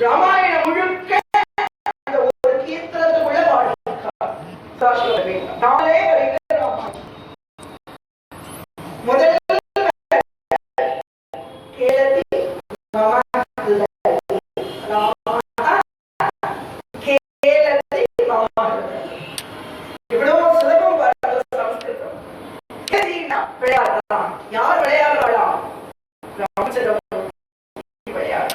ராமாயணம் முழுக்க அந்த ஒரு கீர்த்தனத்துக்குள்ள பாடியிருக்கார். நாளே முதல் கேளதி இவ்வளவு சுலபம் வராது சமஸ்கிருதம். விளையாடலாம். யார் விளையாடலாம்? ராமச்சந்திரன் விளையாட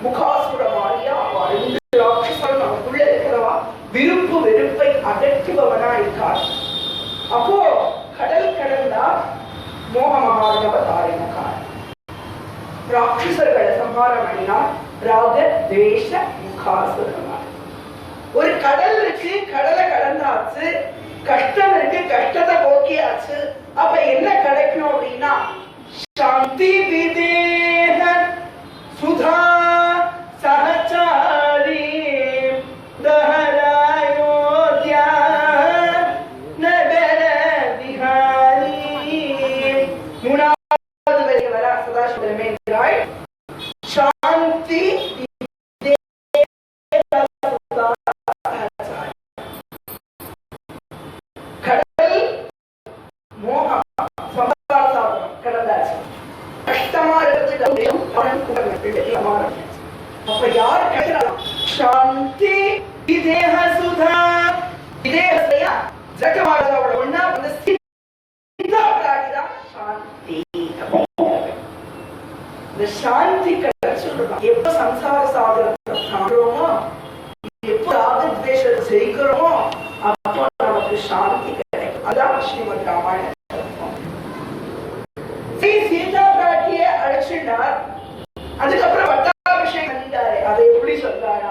முகாசுர மாரியா 2 ராட்சசர்கள் நமக்குள்ள சம்ஹாரமணினா ராக துவேஷ முகாசுரமா. ஒரு கடல் இருக்கு, கடலை கடந்தாச்சு, கஷ்டம் இருக்கு, கஷ்டத்தை போக்கியாச்சு. அப்ப என்ன கிடைக்கும் அப்படின்னா சாந்தி விதேக சுதா சஹச்சாரி தஹராயோத்யா நகர விஹாரி. மூணாவது வரி வர சதாசிவமே என்கிறாள் சாந்தி கடல் மோகம் சம்சாரம் கடந்தாச்சு. கஷ்டமா இருக்கிறது அப்ப யார் கிடைக்கிறாங்க? சாந்தி விதேக சுதா. விதேகத்தையா ஜகமானதோட ஒண்ணா வந்து சித்தா பிராட்டிதான் சாந்தி. இந்த சாந்தி கிடைச்சிருக்கோம். எப்ப சம்சார சாகரத்தை தாண்டுறோமோ, எப்ப ராகத்வேஷத்தை ஜெயிக்கிறோமோ, அப்போ நமக்கு சாந்தி கிடைக்கும். அதான் ஸ்ரீமத் ராமாயணம். சீதா பிராட்டிய அழைச்சிட்டார். அதுக்கப்புறம் பட்டாபிஷேகம் பண்ணிட்டாரு. அதை எப்படி சொல்றாரா?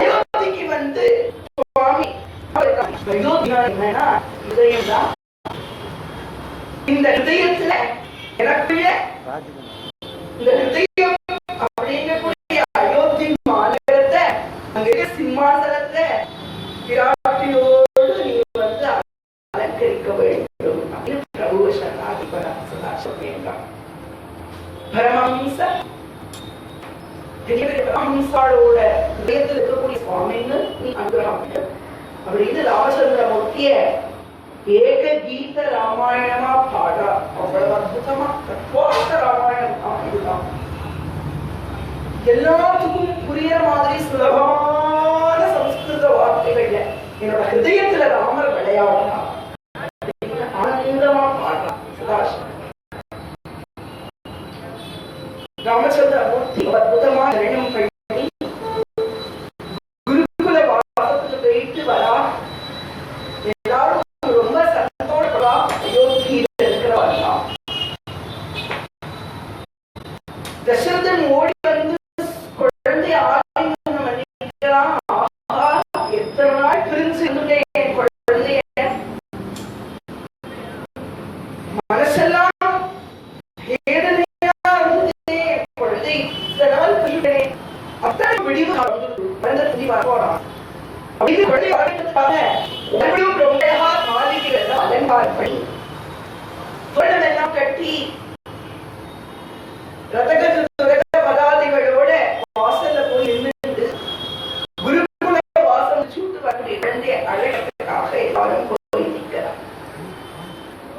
அயோத்திக்கு வந்து சுவாமி இந்த ஹிருதயத்துல எனக்குள்ள இந்த ஹிருதயம் அப்படிங்கக்கூடிய அயோத்தி மாநகரத்தை அங்கே சிம்மாசனத்தை விராட்டியோடு நீ வந்து அலங்கரிக்க வேண்டும் அப்படின்னு பிரபு சரணாதிபரா சொல்லியிருக்காங்க. பரமஹம்ச பரமஹம்சாவோட ஹிருதயத்தில் இருக்கக்கூடிய சுவாமின்னு நீ அனுகிரகம் அப்படின்னு ராமச்சந்திரமூர்த்திய ஏக கீத ராமாயணமா பாடா. அவ்வளவு அற்புதமா தத்துவார்த்த ராமாயணம் இதுதான். எல்லாத்துக்கும் புரியுற மாதிரி சுலபமான சம்ஸ்கிருத வார்த்தைகள்ல என்னோட ஹிருதயத்துல ராமர் விளையாடலாம் ஆனந்தமா பாடலாம். சதாசிவம் ராமச்சந்திரமூர்த்தி அற்புதமா நிர்ணயம் பண்ணி குருகுல வாசத்துக்கு போயிட்டு வரா. எல்லாரும் ரொம்ப சந்தோஷப்படா. அயோத்தியில இருக்கிறவா தசரதன் ஓடி வந்து குழந்தை ஆலிங்கனம் பண்ணிக்கிறான். எத்தனை நாள் பிரிஞ்சு இருந்துட்டேன் குழந்தைய, மனசெல்லாம் வேதனையா இருந்ததே, குழந்தை இத்தனை நாள் பிரிட்டேன். அத்தனை விடிவு வரப்போறான் அப்படின்னு குழந்தை வரதுக்காக ஒவ்வொரு ரொம்ப மாளிகைகள் அலங்காரம் பண்ணி தோழம் எல்லாம் கட்டி ரதகஜ பதாதிகளோட வாசல்ல போய் நின்று குருகுல வாசல் சூட்டு வரக்கூடிய குழந்தைய அழைக்கிறதுக்காக எல்லாரும் போய் நிற்கிறார்.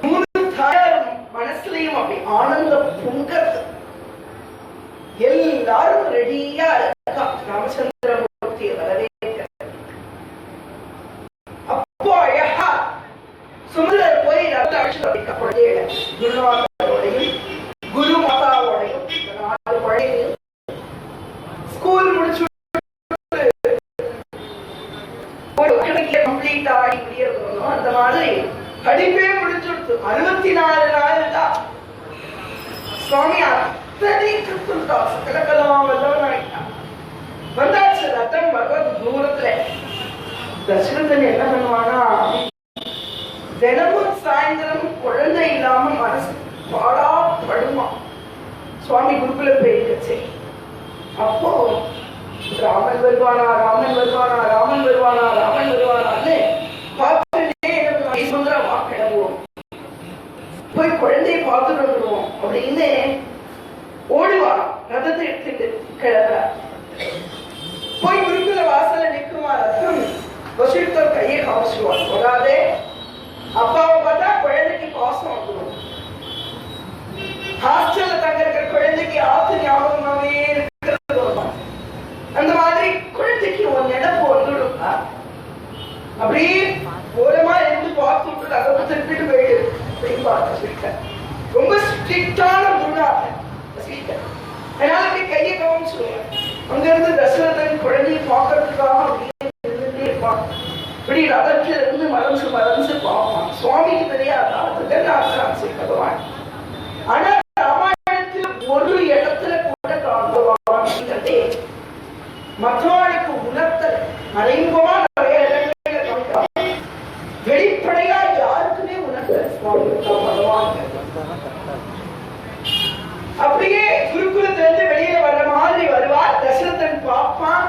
மூணு தாயாரும் மனசுலயும் அப்படி ஆனந்தம் பொங்கறது. எல்லாரும் ரெடியா இருக்கா ராமச்சந்திரமூர்த்தியை வரவேற்க. அப்போ அழகா சுமந்தர் போய் ரத்த அழைச்சு குழந்தையில குருநாதரோடையும் குரு மாதாவோடையும் நாலு குழந்தையும் ஸ்கூல் முடிச்சு கம்ப்ளீட் ஆகி முடியணும். அந்த மாதிரி படிப்பே முடிச்சுடுத்து 64 நாள் தான் சுவாமி அத்தனை கிருத்துலாம் வந்தாச்சு. ரத்தம் பகவத் தூரத்துல தசரதன் என்ன பண்ணுவானா, தினமும் சாயந்தரம் குழந்தை இல்லாம மனசு பாடா படுமா. சுவாமி குருகுல போயிருக்கச்சு. அப்போ ராமன் வருவானா, ராமன் வருவானா, ராமன் வருவானா, ராமன் வருவானான்னு பார்த்துட்டே சுந்தரமா கிளம்புவோம். போய் குழந்தைய பார்த்துட்டு வந்துடுவோம் அப்படின்னு ஓடுவா. ரதத்தை எடுத்துட்டு கிளம்புற போய் குருகுல வாசல நிற்குமா. ரத்தம் வசிஷ்டர் கையை காமிச்சுவான். வராதே அப்பாவை பார்த்தா குழந்தைக்கு பாசம் வந்துடும். ஹாஸ்டல்ல தங்க இருக்கிற குழந்தைக்கு ஆத்து ஞாபகமாவே இருக்கிறது. அந்த மாதிரி குழந்தைக்கு ஒரு நினைப்பு வந்துடும். அப்படியே ஓரமா இருந்து பார்த்து அதை திருப்பிட்டு போயிடு அப்படின்னு பார்த்து ரொம்ப ஸ்ட்ரிக்டான குருநாதன். அதனால அப்படி கையை கவனிச்சுடுவேன். அங்கிருந்து தசரதன் குழந்தையை பார்க்கறதுக்காக அப்படியே நின்றுட்டே இருப்பான். இப்படி ரதத்துல இருந்து மறைஞ்சு மறைஞ்சு பார்ப்பான். சுவாமிக்கு தெரியாதா ஜெகநாதராசி பகவான். ஆனா ராமாயணத்தில் ஒரு இடத்துல கூட காண்பவான் மற்றவர்களுக்கு உணர்த்தல் மறைமுகமா நிறைய இடங்களில் காண்பான். வெளிப்படையா யாருக்குமே உணர்த்தல் சுவாமி பகவான். அப்படியே குருகுலத்திலிருந்து வெளியில வர்ற மாதிரி வருவார். தசரதன் பார்ப்பான்,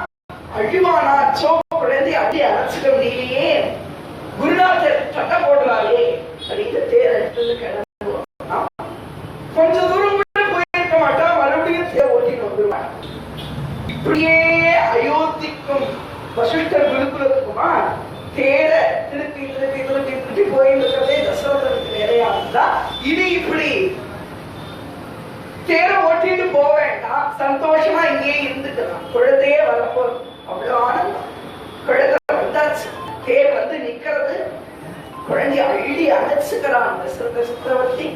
அழிவானாச்சோ குழந்தை அப்படி அழைச்சிட முடியலையே, குருநாதர் சட்டம் போடுறாரே அப்படின்னு தேர் எடுத்து கிளம்புவான். கொஞ்ச தூரம் கூட போயிருக்க மாட்டான், மறுபடியும் தேர் ஓட்டிட்டு வந்துருவான். இப்படியே அயோத்திக்கும் வசிஷ்டர் குருகுலத்துக்குமா தேர திருப்பி திருப்பி திருப்பி திருப்பி போயிருக்கிறதே தசரதனுக்கு வேலையா இருந்தா, இது இப்படி தேர ஓட்டிட்டு போக வேண்டாம், சந்தோஷமா இங்கே இருந்துக்கலாம், குழந்தையே வரப்போ அவ்வளவு ஆனந்தம். குழந்தை வந்தாச்சு, தேர் வந்து நிக்கிறது, குழந்தைய அள்ளி அணைச்சுக்கிறான் தசரத சக்கரவர்த்தி.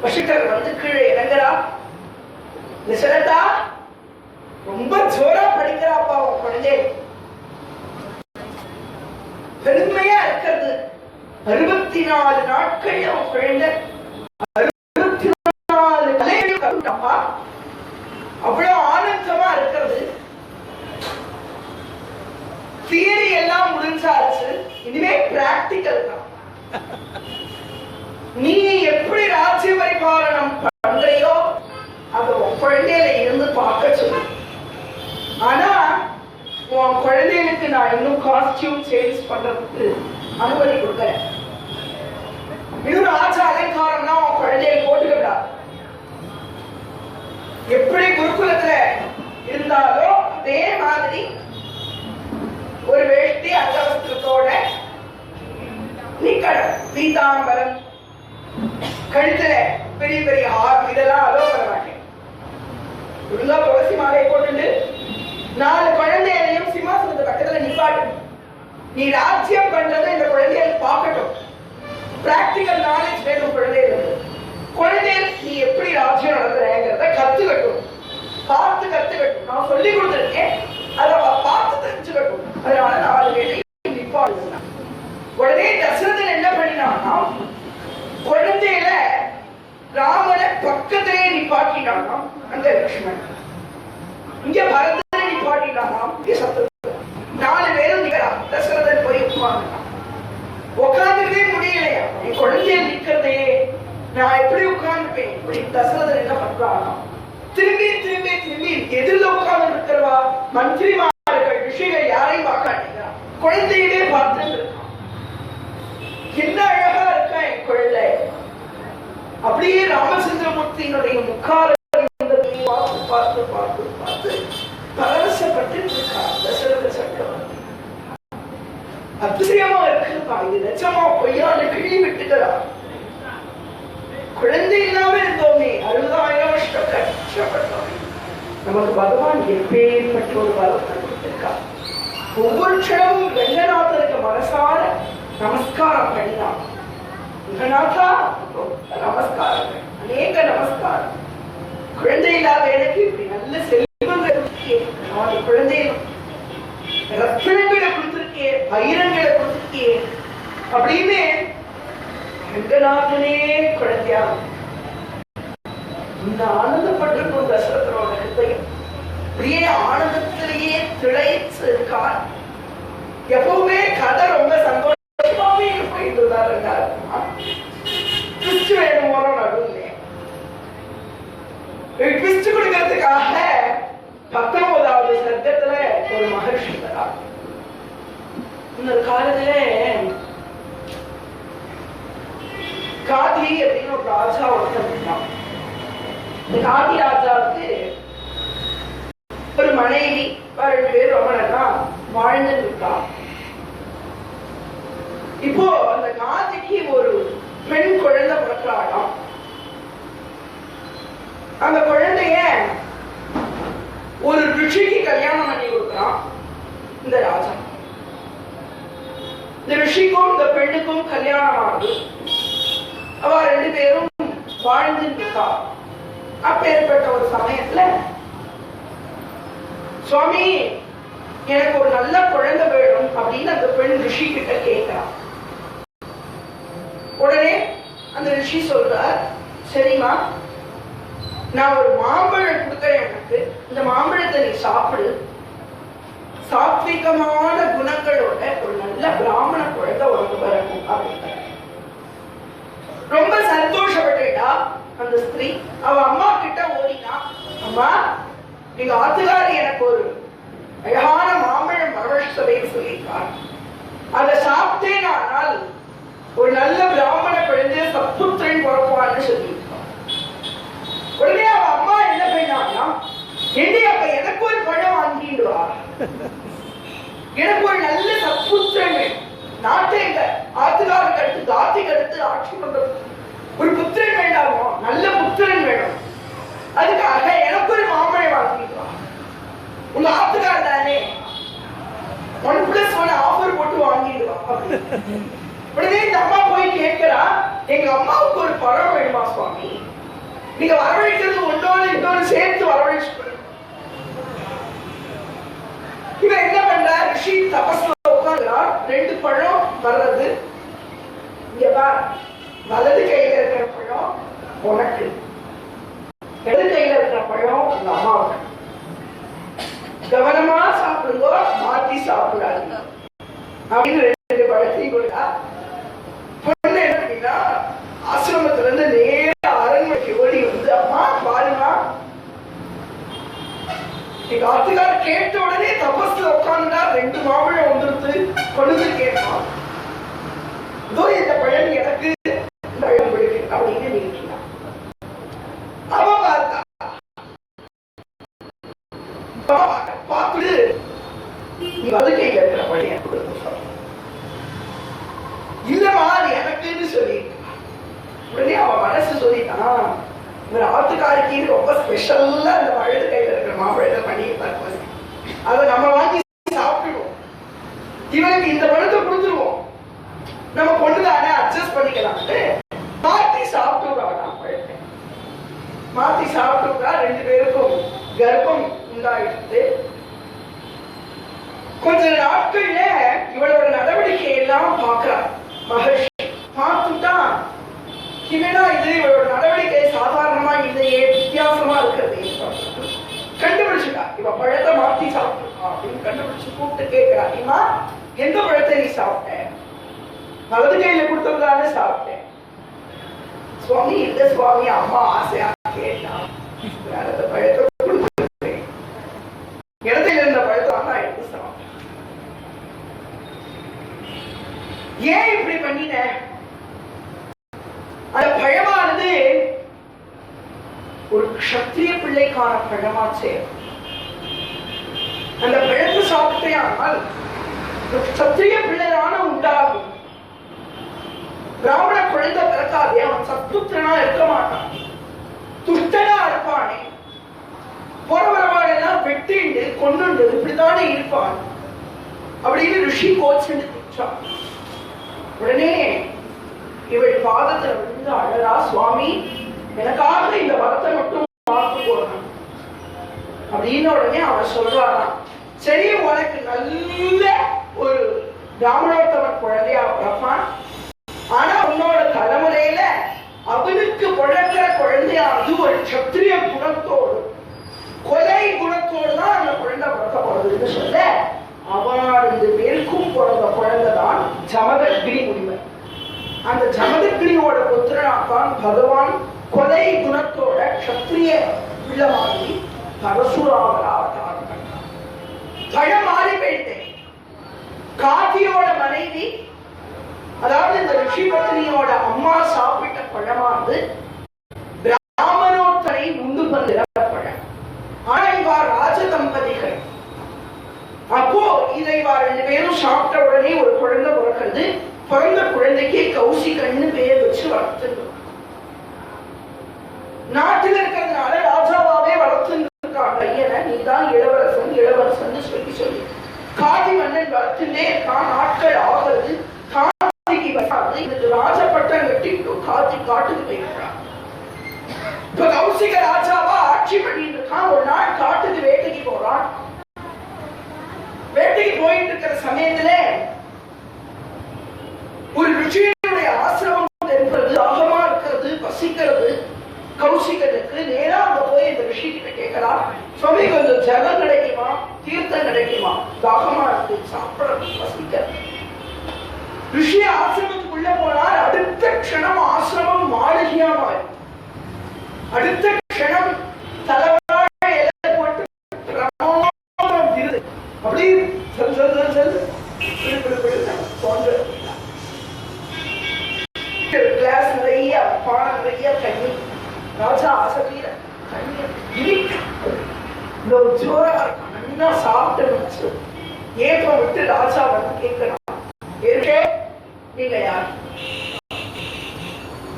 வசிஷ்டர் வந்து கீழே இறங்குறா. தசரதா ரொம்ப ஜோரா படிக்கிறாப்பா உன் குழந்தை, பெருமையா இருக்கிறது. 64 நாட்கள் உன் குழந்தை 64 கலைகள் கற்றுட்டாப்பா, அவ்வளவு ஆனந்தமா இருக்கிறது. தியரி எல்லாம் முடிஞ்சாச்சு, இனிமே பிராக்டிக்கல் தான். நீ எப்படி ராஜ்ய பரிபாலனம் பண்றையோ அது உன் குழந்தையில இருந்து பார்க்க சொல்லு. ஆனா உன் குழந்தைகளுக்கு நான் இன்னும் காஸ்டியூம் சேஞ்ச் பண்றதுக்கு அனுமதி கொடுக்கிறேன். இன்னொரு ராஜ அலங்காரம்னா உன் குழந்தையை போட்டுக்கிட்டா, எப்படி குருகுலத்துல இருந்தாலோ அதே மாதிரி ஒரு வேஷ்டி அங்கவஸ்திரத்தோட நிக்கட, பீதாம்பரம், கழுத்துல பெரிய பெரிய ஆறு, இதெல்லாம் அலோ பண்ண மாட்டேன். ஒழுங்கா துளசி மாலையை போட்டு 4 குழந்தைகளையும் சிம்மாசனத்து பக்கத்துல நிப்பாட்டு. நீ ராஜ்யம் பண்றதை இந்த குழந்தைகள் பார்க்கட்டும். பிராக்டிகல் நாலேஜ் வேணும் குழந்தைகளுக்கு. குழந்தைகள் நீ எப்படி ராஜ்யம் நடத்துறேங்கிறத கத்துக்கட்டும், பார்த்து கத்துக்கட்டும். நான் சொல்லி கொடுத்துருக்கேன், அதை பார்த்து தெரிஞ்சுக்கட்டும். அதனால 4 பேரையும் நிப்பாட்டு. உடனே தசரதன் என்ன பண்ணினான்னா, குழந்தையில ராமனை பக்கத்திலே நிப்பாட்டினானா, அங்க லட்சுமணன், இங்க பரதனை நிப்பாட்டினானா, இங்க சத்ருகன். 4 பேரும் நிக்கிறான். தசரதன் போய் உட்கார்ந்துக்கவே முடியலையா, என் குழந்தைய நிக்கிறதே, நான் எப்படி உட்கார்ந்துப்பேன். இப்படி தசரதன் என்ன பண்றானா, திரும்பி திரும்பி திரும்பி எதிரில் உட்கார்ந்து இருக்கிறவா மந்திரிமார்கள் ரிஷிகள் யாரையும் பார்க்காட்டீங்க, குழந்தையிலே பார்த்து இருக்கான். என்ன அழகா இருக்கா என் குழந்தை. அப்படியே ராமச்சந்திரமூர்த்தியினுடைய முக்கால பார்த்து பார்த்து பார்த்து பார்த்து பரவசப்பட்டு இருக்கார் தசரத சக்கரவர்த்தி. அத்திரியமா இருக்குப்பா, இது நிஜமா பொய்யான்னு கிழி விட்டுக்கிறார். குழந்தை இல்லாம இருந்தோமே, 60,000 வருஷம் கஷ்டப்பட்டோமே, நமக்கு பகவான் எப்பேற்பட்ட ஒரு வரத்தை கொடுத்திருக்கார். ஒவ்வொரு க்ஷணமும் ரங்கநாதனுக்கு மனசார நமஸ்காரம் பண்ணினான். ரங்கநாதா நமஸ்காரம், அநேக நமஸ்காரம். குழந்தை இல்லாத எனக்கு இப்படி நல்ல செல்வங்கள் கொடுத்திருக்கேன், 4 குழந்தைகளும் ரத்னங்களை கொடுத்திருக்கேன், வைரங்களை கொடுத்திருக்கேன் அப்படின்னு ரங்கநாதனே குழந்தையா இந்த ஆனந்தப்பட்டிருக்கும் தசரதனோட ஹிருதயம். அப்படியே ஆனந்தத்திலேயே திளைச்சு இருக்கார். எப்பவுமே கதை ரொம்ப சந்தோஷமாவே போயிட்டு தான் வேணுமோ நடுவில் ட்விஸ்ட் கொடுக்கறதுக்காக 19வது சர்க்கத்துல ஒரு மகர்ஷி வரா. இந்த காலத்துல காதி அப்படின்னு ஒரு ராஜா ஒருத்தன் இருந்தான். இந்த காதி ராஜாவுக்கு ஒரு மனைவி, 2 பேர் ரொம்ப நல்லா வாழ்ந்து இருக்கான். இப்போ அந்த காதிக்கு ஒரு பெண் குழந்தை பிறக்கிறாளாம். அந்த குழந்தைய ஒரு ரிஷிக்கு கல்யாணம் பண்ணி கொடுக்கிறான் இந்த ராஜா. இந்த ரிஷிக்கும் இந்த பெண்ணுக்கும் கல்யாணம் ஆகுது. அவ 2 பேரும் வாழ்ந்து இருக்கா. அப்பேற்பட்ட ஒரு சமயத்துல சுவாமி எனக்கு ஒரு நல்ல குழந்தை வேணும் அப்படின்னு அந்த பெண் ரிஷி கிட்ட கேட்கிறான். உடனே அந்த ரிஷி சொல்றார், சரிமா நான் ஒரு மாம்பழம் கொடுக்கறேன் உனக்கு, இந்த மாம்பழத்தை நீ சாப்பிடு, சாத்விகமான குணங்களோட ஒரு நல்ல பிராமண குழந்தை உனக்கு வரணும் அப்படின்னு. ரொம்ப சந்தோஷப்பட்டா அந்த ஸ்திரீ. அவ அம்மா கிட்ட ஓடினா, அம்மா நீங்க ஆத்துக்காரி எனக்கு ஒரு அழகான மாம்பழம் வரவழைச்சதைன்னு சொல்லியிருக்கார், அதை சாப்பிட்டேன் ஆனால் ஒரு நல்ல பிராமண குழந்தைய சத்புத்திரன் பிறப்பான்னு சொல்லியிருக்கான். உடனே அவ அம்மா என்ன பண்ணாங்கன்னா, ஏண்டி அப்ப எனக்கு ஒரு பழம் வாங்கிடுவா, எனக்கு ஒரு நல்ல சத்புத்திரன் வேணும், நாட்டை ஆத்துக்காருக்கு அடுத்து தாத்திக்கு அடுத்து ஆட்சி பண்றது ஒரு புத்திரன் வேண்டாமோ, நல்ல புத்திரன் வேணும், அதுக்காக எனக்கு ஒரு மாம்பழம் வாங்கிடுவா, உங்க ஆத்துக்கார் தானே 1+1 ஆஃபர் போட்டு வாங்கிடுவா. உடனே இந்த அம்மா போய் கேட்கிறா, எங்க அம்மாவுக்கு ஒரு பழம் வேணுமா சுவாமி, நீங்க வரவழைக்கிறது ஒன்றோடு இன்னொரு சேர்த்து வரவழைச்சு. இவன் என்ன பண்ற, ரிஷி தபஸ்ல உட்கார்கிறார், 2 பழம் வர்றது, இங்கவா வலது கையில இருக்கிற பழம் உனக்கு, இடது கையில இருக்கிற பழம் உங்க அம்மாவுக்கு, கவனமா சாப்பிடுங்க, மாத்தி சாப்பிடாதீங்க அப்படின்னு 2 பழத்தையும் கொடுத்தா. பொண்ணு என்ன அப்படின்னா ஆசிரமத்துல இருந்து நேர அரண்மனைக்கு ஓடி வந்து, அம்மா பாருமா, எங்க ஆத்துக்கார கேட்ட உடனே தபஸ்ல உட்கார்ந்தா 2 மாம்பழம் வந்துருது, கொடுத்து கேட்பான், இதோ இந்த பழம் எனக்கு அப்படின்னு நினைக்கிறான். அவ பார்த்தா பார்த்துட்டு நீ வலுக்கையில் இருக்கிற பழைய இல்லமா அது எனக்குன்னு சொல்லி. உடனே அவன் மனசு சொல்லிட்டான், இவர் ஆத்துக்காரிக்கு ரொம்ப ஸ்பெஷல்லா இந்த வலது கையில இருக்கிற மாம்பழத்தை பண்ணி பார்ப்போம், அதை நம்ம வாங்கி சாப்பிடுவோம், இவனுக்கு இந்த பழத்தை கொடுத்துருவோம், நம்ம பொண்ணுதானே அட்ஜஸ்ட் பண்ணிக்கலாம், மாத்தி சாப்பிட்டுறான் பழத்தை. மாத்தி சாப்பிட்டுக்கா 2 பேருக்கும் கர்ப்பம் உண்டாயிடுது. கொஞ்ச நாட்கள்ல இவளோட நடவடிக்கை எல்லாம் பார்க்கிறார் மகர்ஷி. பார்த்துட்டா என்னடா இது, இவளோட நடவடிக்கை சாதாரணமா இல்லையே, வித்தியாசமா இருக்கிறது கண்டுபிடிச்சுட்டா. இவ பழத்தை மாத்தி சாப்பிட்டுருக்கா அப்படின்னு கண்டுபிடிச்சு கூப்பிட்டு கேட்கிறா, இம்மா எந்த பழத்தை நீ சாப்பிட்ட, வலது கையில கொடுத்ததானே சாப்பிட்டேன். சுவாமி இல்ல சுவாமி, அம்மா ஆசையா கேட்டா அந்த பழத்தை கொடுத்துருக்கேன், இடத்துல இருந்த பழத்தை அம்மா எடுத்து சாப்பிட்டேன். ஏன் இப்படி பண்ணின? அந்த பழமானது ஒரு க்ஷத்ரிய பிள்ளைக்கான பழமாச்சே. அந்த பழத்தை சாப்பிட்டே ஆனால் சத்திரிய பிள்ளைதான உண்டாகும், பிராமண குழந்தை பிறக்காதே, அவன் சத்புத்திரனா இருக்க மாட்டான், துஷ்டனா இருப்பானே, போறவரவாடெல்லாம் வெட்டிண்டு கொண்டு இப்படித்தானே இருப்பான் அப்படின்னு ரிஷி கோச்சுன்னு திட்டான். உடனே இவள் பாதத்துல விழுந்து அழறா, சுவாமி எனக்காக இந்த வரத்தை மட்டும் பார்த்து போடணும் அப்படின்னு. உடனே அவன் சொல்றாராம், சரி உனக்கு நல்ல ஒரு பிராமணோத்தம குழந்தையா பிறப்பான், ஆனா உன்னோட தலைமுறையில அவனுக்கு பிறக்கிற குழந்தையானது ஒரு சத்திரிய குணத்தோடு கொலை குணத்தோடு தான் அந்த குழந்தை பிறக்க போறதுன்னு சொல்ல, அவன் 2 பேருக்கும் பிறந்த குழந்தைதான் ஜமதக்னி முனிவர். அந்த ஜமதக்னியோட புத்திரனாத்தான் பகவான் கொலை குணத்தோட சத்திரிய பிள்ளமாகி பரசுராமர் அவதாரம் பண்ணார். பழம் மாறி போயிட்டேன். காதியோட மனைவி, அதாவது இந்த ரிஷி பத்னியோட அம்மா சாப்பிட்ட பழமானது பிராமணோத்தரை உண்டு பண்ணுற பழம். ஆனா இவா ராஜ தம்பதிகள். அப்போ இதை இவா 2 பேரும் சாப்பிட்ட உடனே ஒரு குழந்தை பிறக்கிறது. பிறந்த குழந்தைக்கு கௌசிகன்னு பேர் வச்சு வளர்த்துருக்கோம். நாட்டில் இருக்கிறதுனால ராஜாவாவே வளர்த்துருக்காங்க. ஐயனை நீதான் இளவரசன் இளவரசன் சொல்லி சொல்லி காதி மன்னன் வளர்த்துட்டே இருக்கான். நாட்கள் ஆகிறது. காதிக்கு வராது. இதுக்கு ராஜப்பட்டம் கட்டிட்டு காதி காட்டுக்கு போயிருக்கான். இப்ப கௌசிக ராஜாவா ஆட்சி பண்ணிட்டு இருக்கான். ஒரு நாள் காட்டுக்கு வேட்டைக்கு போறான். சமயத்துல ஒரு ருச்சியுடைய ஆசிரமம் இருக்கிறது, தாகமா இருக்கிறது, பசிக்கிறது. கௌசிகனுக்கு நேரா அங்க போய் இந்த ரிஷி கிட்ட கேட்கலாம், சுவாமி கொஞ்சம் ஜலம் கிடைக்குமா, தீர்த்தம் கிடைக்குமா, தாகமா இருக்கு, சாப்பிடறது, பசிக்கிறது. ரிஷி ஆசிரமத்துக்குள்ள போனார். அடுத்த க்ஷணம் ஆசிரமம் மாளிகையா மாறி, அடுத்த க்ஷணம் தலைவாழ இலை போட்டு அப்படி கிளாஸ் நிறைய பானை நிறைய தண்ணி. ராஜா ஆசையில ஜோரா நல்லா சாப்பிட்டு ஏப்பம் விட்டு ராஜா வந்து கேட்கணும், நீங்க யார்?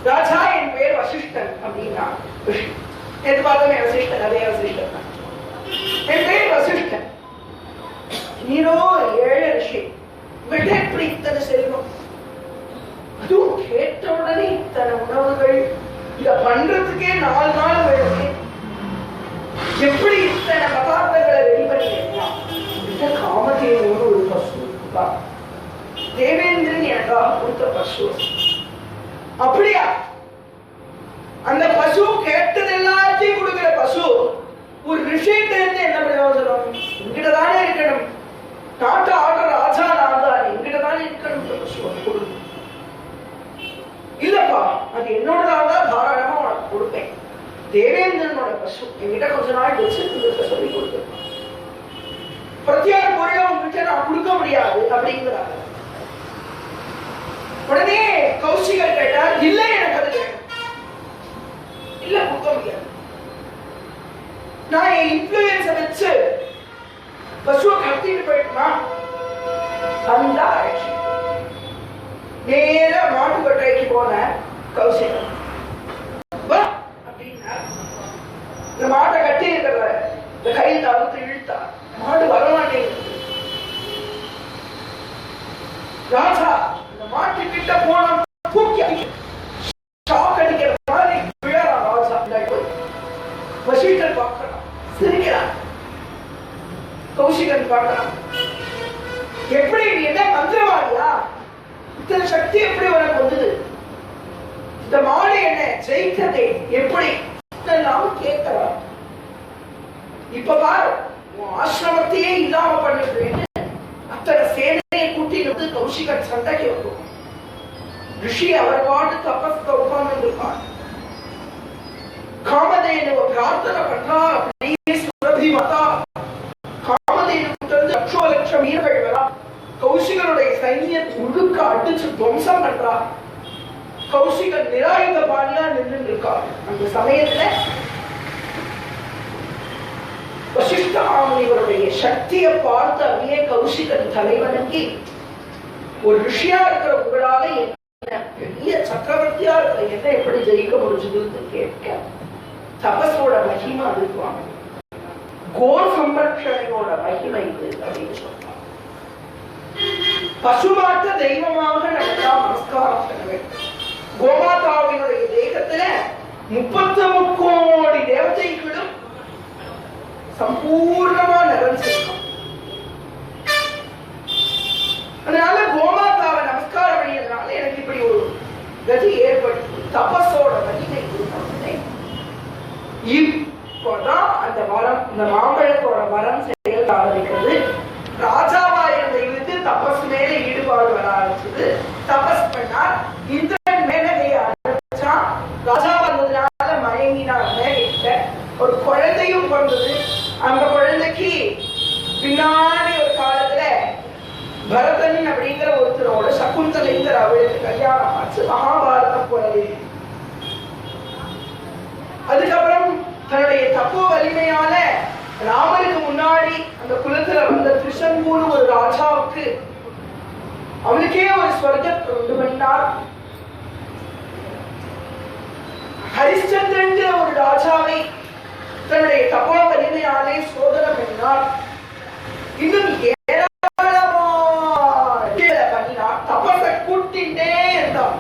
ராஜா என் பேர் வசிஷ்டன் அப்படின்னா, எதிர்பார்த்தமே வசிஷ்டன், அதே வசிஷ்டன் தான். என் பேர் வசிஷ்டன், நீரோ ஏழு ரிஷி, விட எப்படி இத்தனை செல்வம்? அதுவும் கேட்ட உடனே இத்தனை உணவுகள், இத பண்றதுக்கே 4 நாள் வேணுமே, எப்படி இத்தனை பதார்த்தங்களை ரெடி பண்ணிக்கலாம்? காமதேனோடு ஒரு பசு, தேவேந்திரன் எனக்காக கொடுத்த பசு. அப்படியா? அந்த பசு கேட்டது எல்லாத்தையும் கொடுக்கிற பசு ஒரு ரிஷிட்ட இருந்து என்ன பிரயோஜனம்? எங்கிட்டதானே இருக்கணும், நாட்டு ஆடுற ராஜா நான் தான், எங்கிட்டதானே இருக்கணும். பசு இல்லப்பா, அது என்னோடதான், தாராளமா உனக்கு கொடுப்பேன். தேவேந்திரனோட பசு என்கிட்ட கொஞ்ச நாள் வச்சு சொல்லி கொடுத்துருப்பான். பிரத்யேக முறையா உங்ககிட்ட நான் கொடுக்க முடியாது அப்படிங்கிறாங்க. உடனே கௌசிகர் கேட்டார், இல்ல எனக்கு அது வேணும். இல்ல கொடுக்க முடியாது, நான் என் இன்ஃப்ளூயன்ஸ வச்சு பசுவை கடத்திட்டு போயிட்டுமா? அந்த ஆட்சி நேர மாட்டுக்கொட்டைக்கு போன கௌசிகர் அப்படின்னா, இந்த மாட்டை கட்டி இருக்கிற இந்த கையில் அவுத்து இழுத்தா மாடு வரமாட்டேங்குது. ராஜா இந்த மாட்டு கிட்ட போன தூக்கி ஷாக் அடிக்கிற மாதிரி விழறான் ராஜா. வசிஷ்டன் பார்க்கிறான், சிரிக்கிறான். கௌசிகன் பார்க்கிறான், எப்படி என்ன மந்திரவாதியா, இத்தனை சக்தி எப்படி உனக்கு வந்தது? இந்த மாடு என்ன ஜெயித்ததே எப்படி? கேட்கிறான். இப்ப பாரு, ஆசிரமத்தையே இல்லாம பண்ணிட்டு அத்தனை சேனையை கூட்டிட்டு கௌசிகன் சண்டைக்கு வரும். ரிஷி அவர் பாட்டு தபஸ்ல உட்கார்ந்து இருப்பார். காமதேனுவ பிரார்த்தனை பண்றா, அப்படியே சுரபி மாதா காமதேனு லட்சம் வீரர்கள் வரா. கௌசிகனுடைய சைன்யத்தை முழுக்க அடிச்சு துவம்சம் பண்றா. கௌசிகன் நிராயுத பாணியா நின்று இருக்கார். அந்த சமயத்துல வசிஷ்ட முனிவருடைய சக்தியை பார்த்து அப்படியே கௌசிகன் தலைவணங்கி, ஒரு ரிஷியா இருக்கிற உங்களால பெரிய சக்கரவர்த்தியா இருக்கிற என்ன எப்படி ஜெயிக்க முடிஞ்சதுன்னு கேட்க, தபஸோட மகிமை அதுவாங்க, கோர் சம்பரட்சணையோட மகிமை இது அப்படின்னு சொல்றாங்க. பசுமாத்த தெய்வமாக நம்ம நமஸ்காரம் பண்ண வேண்டும். கோமாதாவினுடைய தேகத்துல 33 கோடி தேவதைகளும் சம்பூர்ணமா நிறைஞ்சிருக்கும். அதனால கோமாதாவை நமஸ்காரம் பண்ணியதுனால எனக்கு இப்படி ஒரு கதி ஏற்பட்டு தபஸோட மகிமை இப்பதான் அந்த வரம், இந்த மாம்பழத்தோட வரம் செயல் ஆரம்பிக்கிறது. ராஜாவா இருந்த இவருக்கு தபஸ் மேல ஈடுபாடு வர ஆரம்பிச்சது. தபஸ் பண்ணார். இந்திரன் மேலகைய ஆரம்பிச்சான். ராஜா வந்ததுனால மயங்கினார். ஒரு குழந்தையும் பிறந்தது. அந்த குழந்தைக்கு பின்னாடி ஒரு காலத்துல பரதன் அப்படிங்கிற ஒருத்தரோட சகுந்தலைங்கிற அவளுக்கு கல்யாணம் ஆச்சு. மகாபாரதம் போலவே. அதுக்கப்புறம் தன்னுடைய தப்போ வலிமையால ராமனுக்கு முன்னாடி அந்த குலத்துல வந்த திருஷங்கூர் ஒரு ராஜாவுக்கு அவனுக்கே ஒரு ஸ்வர்க்கத்தை உண்டு பண்ணினார். ஹரிச்சந்திரன் ஒரு ராஜாவை தன்னுடைய தப்போ வலிமையாலே சோதனை பண்ணினார். இன்னும் ஏராளமா பண்ணினார். தபஸை கூட்டிட்டே இருந்தார்.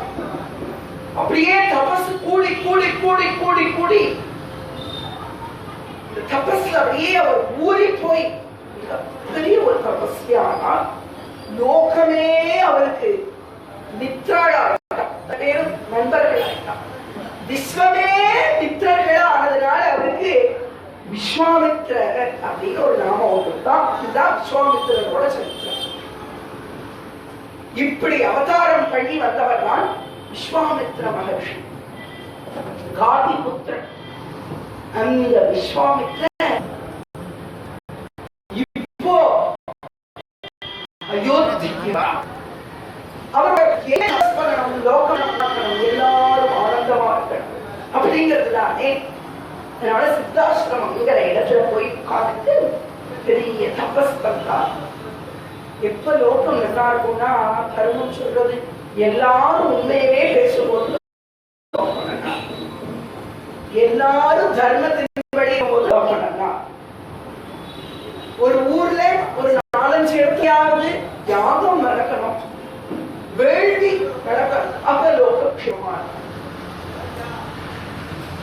அப்படியே தபஸ் கூடி கூடி கூடி கூடி கூடி தபஸ்ல அப்படியே அவர் ஊறி போய் பெரிய ஒரு தபஸ்வியானார். லோகமே அவருக்கு மித்திரர்களாயிட்டான், பேரும் நண்பர்களாயிட்டான். விஸ்வமே மித்திரர்களா ஆனதுனால அவருக்கு விஸ்வாமித்திரர் அப்படின்னு ஒரு நாமம் ஒன்றுதான். இதுதான் விஸ்வாமித்திரரோட சரித்திரம். இப்படி அவதாரம் பண்ணி வந்தவர் தான் விஸ்வாமித்திர மகர்ஷி, காதி புத்திரன். அந்த விஸ்வாமித்திர இப்போ அயோத்திக்கு அவர்கள் லோகம் எல்லாரும் ஆனந்தமா இருக்கணும் அப்படிங்கிறதுதானே. அதனால சித்தாசிரமங்கிற இடத்துல போய் உட்கார்ந்து பெரிய தபஸ் பண்ணா. எப்ப லோகம் நல்லா இருக்கும்னா தர்மம் சொல்றது எல்லாரும் உண்மையவே பேசும்போது, எல்லாரும் தர்மத்தின்படி ஒரு ஊர்ல ஒரு 4-5 இடத்தையாவது யாகம் நடக்கணும், வேள்வி நடக்கணும், அப்ப லோகக்ஷேமா.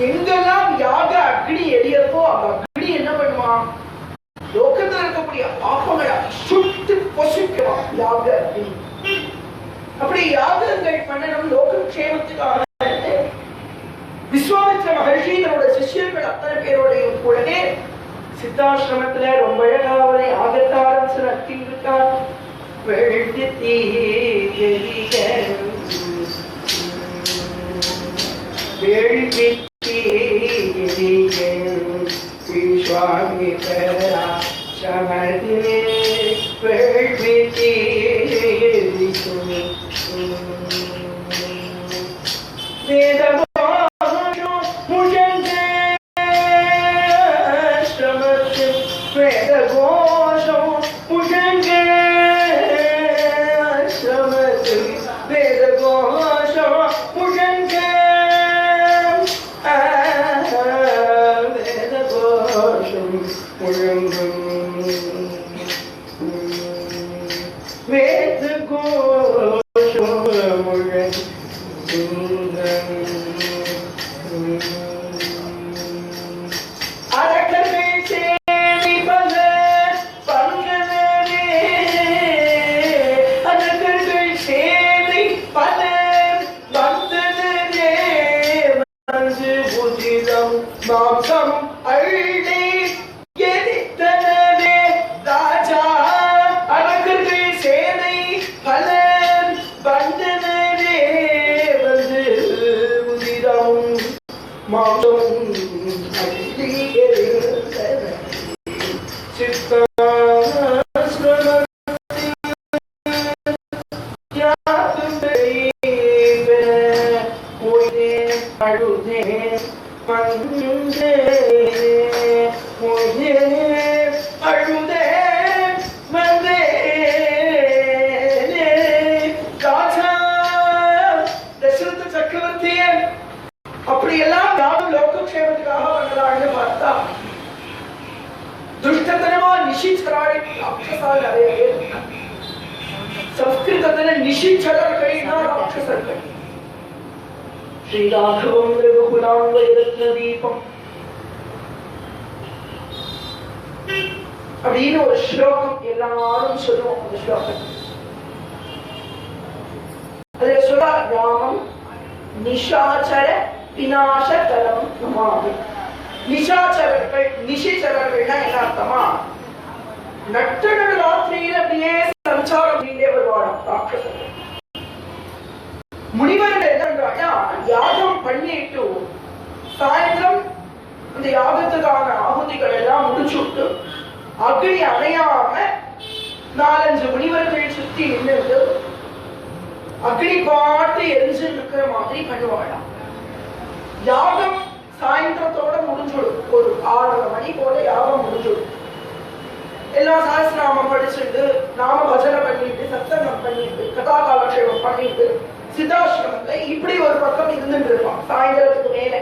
எங்கெல்லாம் யாக அக்னி எரியறதோ அந்த அக்னி என்ன பண்ணுவான், லோகத்தில் இருக்கக்கூடிய பாப்பங்களை சுட்டு பொசுக்கலாம் யாக அக்னி. அப்படி யாகங்கள் பண்ணணும் லோகக்ஷேமத்துக்காக. விஸ்வாமித்திர மகர்ஷி தன்னோட சிஷ்யர்கள் அத்தனை பேரோடையும் கூடவே சித்தாசிரமத்துல ரொம்ப அழகாவதை ஆகத்தாரம் நடத்தியிருக்கார். அப்படியெல்லாம் யாரும் லோகக்ஷேமத்துக்காக பண்ணலாம்னு பார்த்தா துஷ்டத்தனமா நிஷிச்சராடி ராட்சசால் நிறைய பேர். சம்ஸ்கிருதத்துல நிஷிச்சரர்கள்னா ராட்சசர்கள். ஸ்ரீராகவம் ரகுகுலாம் வைரத்ன தீபம் அப்படின்னு ஒரு ஸ்லோகம் எல்லாரும் சொல்லுவோம். அந்த ஸ்லோகம் அதுல சொல்ல ராமம் நிஷாச்சர விநாசகரம் நமாமி. நிஷாச்சரர்கள், நிஷிச்சரர்கள்னா என்ன அர்த்தமா, நட்டு நடு ராத்திரியில அப்படியே சஞ்சாரம் பண்ணிட்டே வருவாங்க ராட்சசர்கள். முனிவர்கள் என்னன்றாங்கன்னா யாகம் பண்ணிட்டு சாயந்திரம் அந்த யாகத்துக்கான ஆகுதிகள் எல்லாம் முடிச்சுட்டு அக்னி அணையாம 4-5 முனிவர்கள் சுத்தி நின்று அக்னி பாட்டு எரிஞ்சு இருக்கிற மாதிரி பண்ணுவாளாம். யாகம் சாயந்திரத்தோட முடிஞ்சுடும். ஒரு 6:30 மணி போல யாகம் முடிஞ்சுடும். எல்லா சாஸ்திரநாமம் படிச்சுட்டு நாம பஜனை பண்ணிட்டு சத்சங்கம் பண்ணிட்டு கதா காலக்ஷேபம் பண்ணிட்டு சித்தாசிரமத்துல இப்படி ஒரு பக்கம் இருந்துட்டு இருப்பான். சாயந்திரத்துக்கு மேல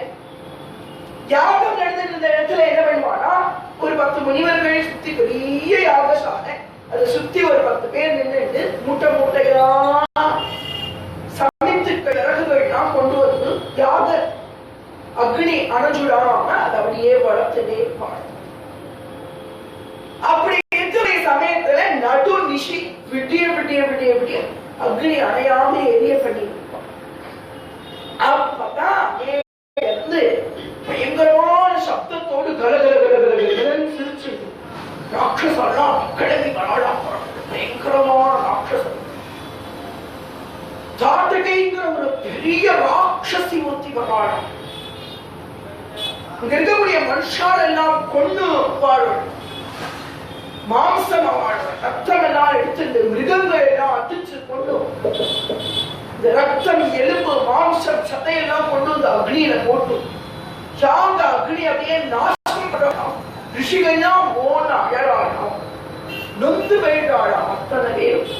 யாகம் நடந்துட்டு இருந்த இடத்துல என்ன பண்ணுவானா, ஒரு 10 முனிவர்கள் சுத்தி பெரிய யாகசாலை, அதை சுத்தி ஒரு 10 பேர் நின்றுட்டு மூட்டை மூட்டையா சமைத்து விறகுகள்லாம் கொண்டு வந்து யாக அக்னி அணைஞ்சுடாம அதை அப்படியே வளர்த்துட்டே இருப்பாங்க. அப்படி இருக்கிற சமயத்துல நடு நிஷி விட்டிய எப்படி அக்னி அணையாம எரிய பண்ணிருப்பான். அப்பதான் இருந்து பயங்கரமான சப்தத்தோடு கலகலகலகலன்னு சிரிச்சு ராட்சசெல்லாம் கிளம்பி வராடா. பயங்கரமான ராட்சசம் ஜாதகைங்கிற ஒரு பெரிய ராட்சசி ஒத்தி வராடா. இங்க இருக்கக்கூடிய மனுஷால் எல்லாம் கொண்டு வாழ்வள், மாம்சம் வாழ்வள், ரத்தம் எல்லாம் எடுத்து இந்த மிருகங்கள் எல்லாம் அடிச்சு கொண்டு இந்த ரத்தம் எலும்பு மாம்சம் சதையெல்லாம் கொண்டு இந்த அக்னியில போட்டு சாந்த அக்னி அப்படியே நாசம் பண்ணலாம். ரிஷிகள்லாம் ஓன அழறாளாம், நொந்து போயிட்டாளாம். அத்தனை பேரும்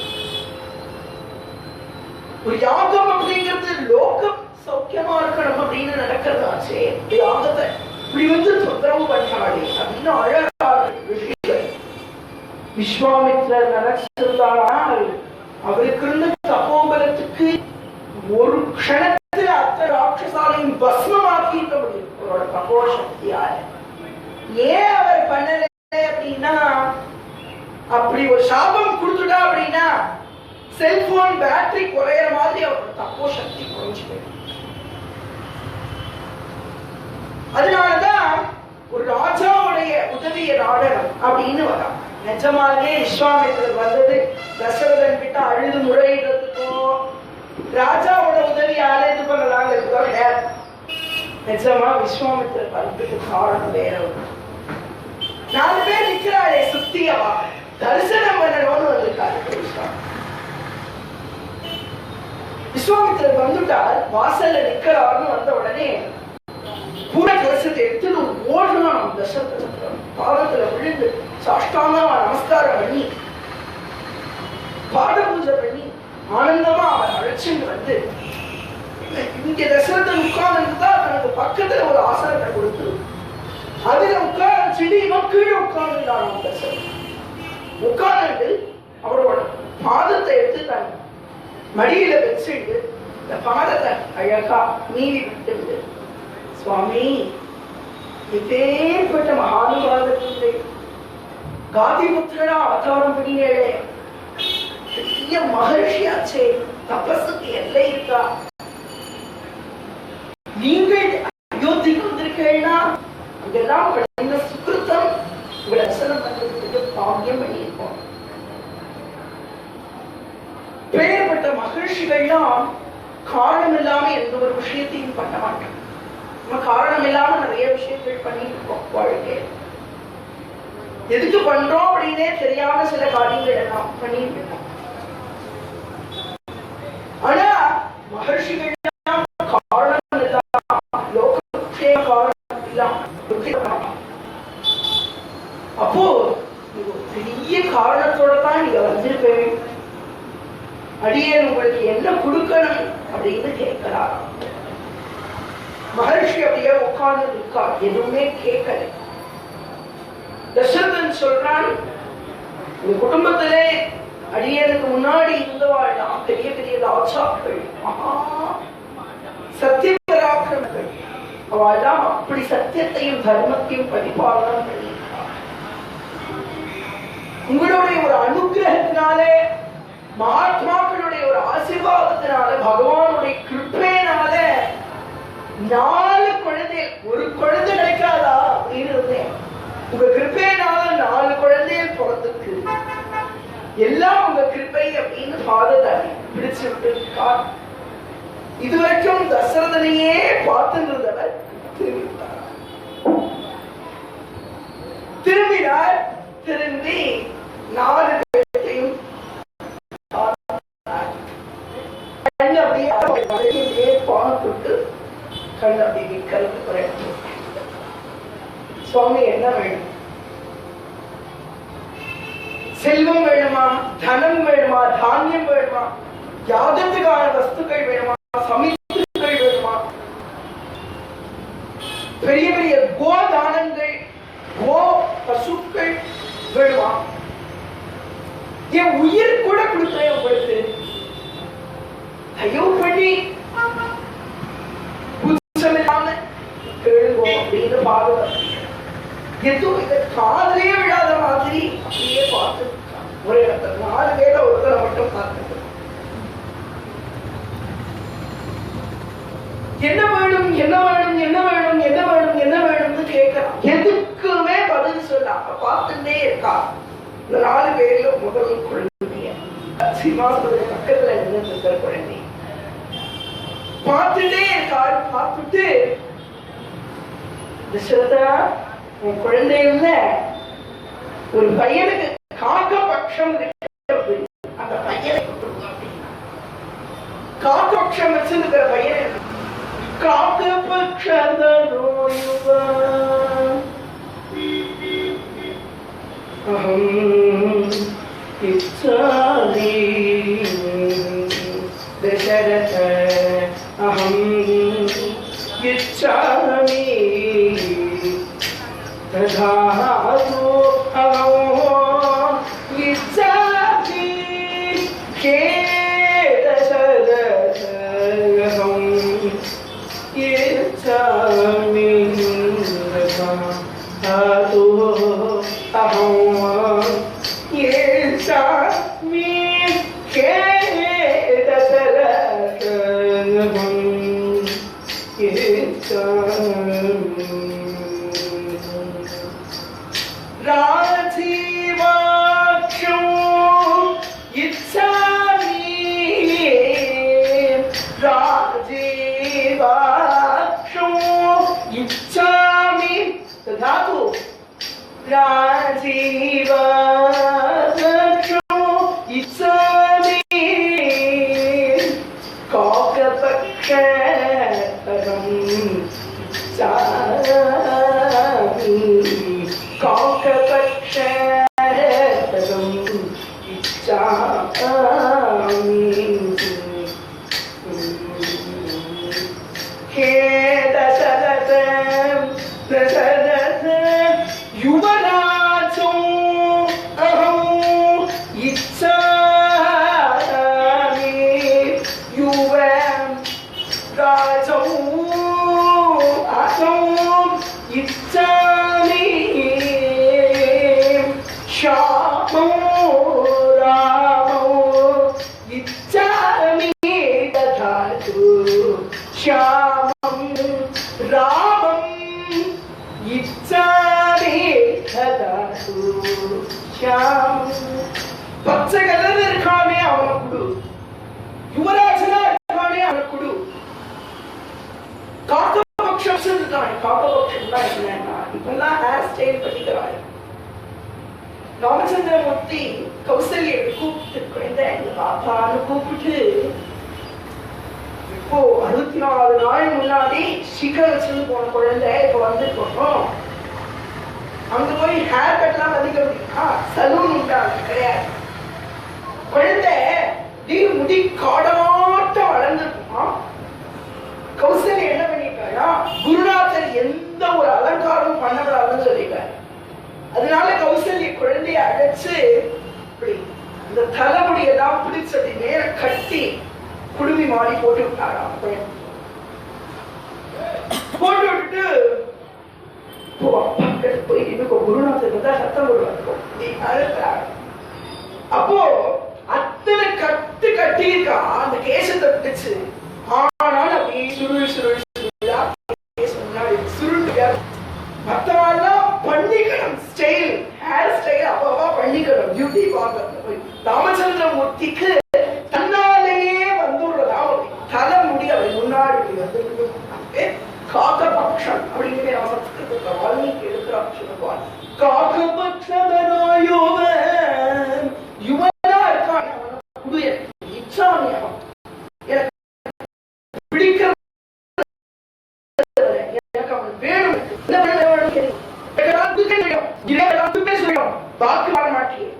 ஒரு யாகம் அப்படிங்கிறது லோகம் சௌக்கியமா இருக்கணும் அப்படின்னு நடக்கிறதாச்சே, யாகத்தை இப்படி வந்து தொந்தரவு பண்ணாளே அப்படின்னு அழகார்கள் ரிஷிகள். விஸ்வாமித்ரர் நினைச்சிருந்தால் அவருக்கு இருந்த தபோபலத்துக்கு ஒரு க்ஷணத்துல அத்த ராட்சசாலையும் பஸ்மமாக்கிட்ட முடியும் அவரோட தபோ சக்தியால. ஏன் அவர் பண்ணல அப்படின்னா, அப்படி ஒரு சாபம் கொடுத்துட்டா அப்படின்னா செல்போன் பேட்டரி குறையிற மாதிரி அவரோட தப்போ சக்தி குறைஞ்சு போயிடும். அதனாலதான் ஒரு ராஜாவுடைய உதவிய நாடகம் அப்படின்னு வரும். நிஜமாவே விஸ்வாமித்திரர் வந்தது தசரதன் கிட்ட அழுது முறையிடுறதுக்கோ ராஜாவோட உதவி யாரை இது பண்ணலாங்க கிடையாது. நிஜமா விஸ்வாமித்திரர் வந்ததுக்கு காரணம் வேற ஒன்று. 4 பேர் நிக்கிறாளே சுத்தியவா தரிசனம் பண்ணணும்னு வந்திருக்காரு. விஸ்வாமித்திரர் வந்துட்டார், வாசல்ல நிக்கிறார்னு வந்த உடனே பூர கலசத்தை எடுத்து ஓடணும். தசரதன் பாதத்துல விழுந்து சாஷ்டாங்கமா நமஸ்காரம் பண்ணி பாட பூஜை பண்ணி ஆனந்தமா அவன் அழைச்சிட்டு வந்து இங்க தசரதன் உட்கார்ந்துதான் தனக்கு பக்கத்துல ஒரு ஆசனத்தை கொடுத்து அதுல உட்கார்ந்து செடி கீழே உட்கார்ந்துட்டான். தசரதன் உட்கார்ந்து அவரோட பாதத்தை எடுத்து தன் மடியில வச்சுட்டு இந்த பாதத்தை அழகா நீவி விட்டு, சுவாமி இப்பேற்பட்ட மகானுபாதத்தை காதிபுத்திரனா அவதாரம் பண்ணினே பெரிய மகர்ஷியாச்சே, தபஸுக்கு எல்லை இருக்கா? நீங்கள் அயோத்திக்கு வந்திருக்கீங்கன்னா இதெல்லாம் இந்த சுக்கிருத்தம் உங்களை தரிசனம் பண்றதுக்கு பாக்கியம் பண்ணியிருக்கோம். பெயர்பட்ட மகிழ்ச்சிகள்லாம் காரணம் இல்லாம எந்த ஒரு விஷயத்தையும் பண்ண மாட்டோம். நம்ம காரணம் இல்லாம நிறைய விஷயங்கள் பண்ணிட்டு இருக்கோம் வாழ்க்கையில. எதுக்கு பண்றோம் அப்படின்னே தெரியாம சில காரியங்கள் எல்லாம் பண்ணிட்டு இருக்கோம். ஆனா மகர்ஷிகள் காரணம் இல்லாம லோகே காரணம் இல்லாம அப்போ பெரிய காரணத்தோட தான் நீங்க வந்திருப்பேன். அடியேன் உங்களுக்கு என்ன கொடுக்கணும் அப்படின்னு கேட்கிறார். மகர்ஷி அப்படியே உட்கார்ந்து இருக்கா, எதுவுமே கேட்கல. தசரதன் சொல்றான், இந்த குடும்பத்திலே அடியனுக்கு முன்னாடி இருந்தவாழ்தான் பெரிய பெரிய ராஜாக்கள், மகா சத்திய பராக்கிரமர்கள். அவள்தான் அப்படி சத்தியத்தையும் தர்மத்தையும் பரிபாலனம் பண்ணியிருக்கார். உங்களுடைய ஒரு அனுகிரகத்தினாலே, மகாத்மாக்களுடைய ஒரு ஆசீர்வாதத்தினால, பகவானுடைய கிருப்பையினால 4 குழந்தை, ஒரு குழந்தை கிடைக்காதா அப்படின்னு இருந்தேன். உங்க கிருப்பையினால 4 குழந்தைகள் பிறந்துக்கு, எல்லாம் உங்க கிருப்பை அப்படின்னு பாதத்தாடி பிடிச்சு விட்டு இதுவரைக்கும் தசரதனையே பார்த்துருந்தவர் திரும்பினார். திரும்பினார். திரும்பி 4 பேரையும் பார்த்துட்டு கண் அப்படி கல்வி சுவாமி என்ன வேணும்? செல்வம் வேணுமா? தனம் வேணுமா? தானியம் வேணுமா? யாகத்துக்கான வஸ்துக்கள் வேணுமா? சமீபங்கள் வேணுமா? பெரிய பெரிய கோதானங்கள், கோ பசுக்கள் வேணுமா? என் உயிர் கூட கொடுக்கிறேன் உங்களுக்கு. தயவு பண்ணி கேளுங்க அப்படின்னு பாதுகாப்பு. எதுவும் இதை காதலே விழாத மாதிரி அப்படியே பார்த்து ஒரு இடத்துல 4 பேரை ஒருத்தரை மட்டும் பார்த்துட்டு என்ன வேணும் என்ன வேணும் என்ன வேணும் என்ன வேணும் என்ன வேணும்னு கேட்கலாம். எதுக்குமே பதில் சொல்லாம பார்த்துட்டே இருக்கா. இந்த 4 பேர்ல முதல் குழந்தைய சிம்மாசனத்துக்கு பக்கத்துல நின்று இருக்கிற குழந்தை பார்த்துட்டே இருக்காரு. பார்த்துட்டு தசரதா உன் குழந்தை இல்ல ஒரு பையனுக்கு காக்கபட்சம் அந்த பையனை காக்கபட்சம் வச்சிருக்கிற பையன் दशरथ अहं इच्छामि तथास्तु अहं इच्छामि हे दशरथ अहं इच्छामि तथास्तु अहं इच्छामि हे राजीवाक्षो इच्छामि राजीवाक्षो इच्छामि तथास्तु राजीवाक्षो इच्छामि काकपक्षम् பச்சை கலர் இருக்கானே அவனை குடு, யுவராஜனா இருக்கானே அவனை குடு. காக்கபட்சம் இருக்கானே, காக்கபட்சம்னா என்னன்னா இப்பெல்லாம் ஹேர் ஸ்டைல் பண்ணிக்கிறாரு. ராமச்சந்திரமூர்த்தி கௌசல்யை கூப்பிட்டு குழந்தை எங்க பாப்பான்னு கூப்பிட்டு இப்போ 64 நாள் முன்னாடி சிக்கல் வச்சுன்னு போன குழந்தை இப்ப வந்து போனோம். அங்க போய் ஹேர் கட்லாம் அதிக சலூன் உண்டாங்க கிடையாது. குழந்தை முடி காடாட்டம் வளர்ந்துருக்குமா. கௌசல்யா என்ன பண்ணிட்டாயா, குருநாதர் எந்த ஒரு அலங்காரமும் பண்ணக்கூடாதுன்னு சொல்லிட்டாரு. அதனால கௌசல்யா குழந்தைய அழைச்சு இந்த தலைமுடியெல்லாம் பிடிச்சது மேல கட்டி குடுமி மாறி போட்டு விட்டாராம். போட்டு விட்டுட்டு போய் குருநாதர் தான் சத்தம் போடுவாங்க. அப்போ அத்தனை கட்டு கட்டியிருக்கா அந்த கேசத்தை பிடிச்சு. ஆனால் அப்படியே சுருள் சுருள் சுருட்டு மற்றவெல்லாம் பண்ணிக்கணும் ஸ்டைல், ஹேர் ஸ்டைல் அப்பவா பண்ணிக்கணும். பியூட்டி பார்லர்ல போய் ராமச்சந்திரமூர்த்திக்கு தன்னாலேயே வந்துடுறதா தலை முடி அப்படி முன்னாடி வந்து காக்கபட்சம் அப்படிங்கிற சமஸ்கிருதத்துல வால்மீகி எடுக்கிறார் சொல்லுவார். காக்கபட்சமனோயோவன் யுவனா இருக்கான் குடிய இச்சாமி அவன் எனக்கு பிடிக்கிற எனக்கு அவன் வேணும். வாக்கு வாழ மாட்டேன்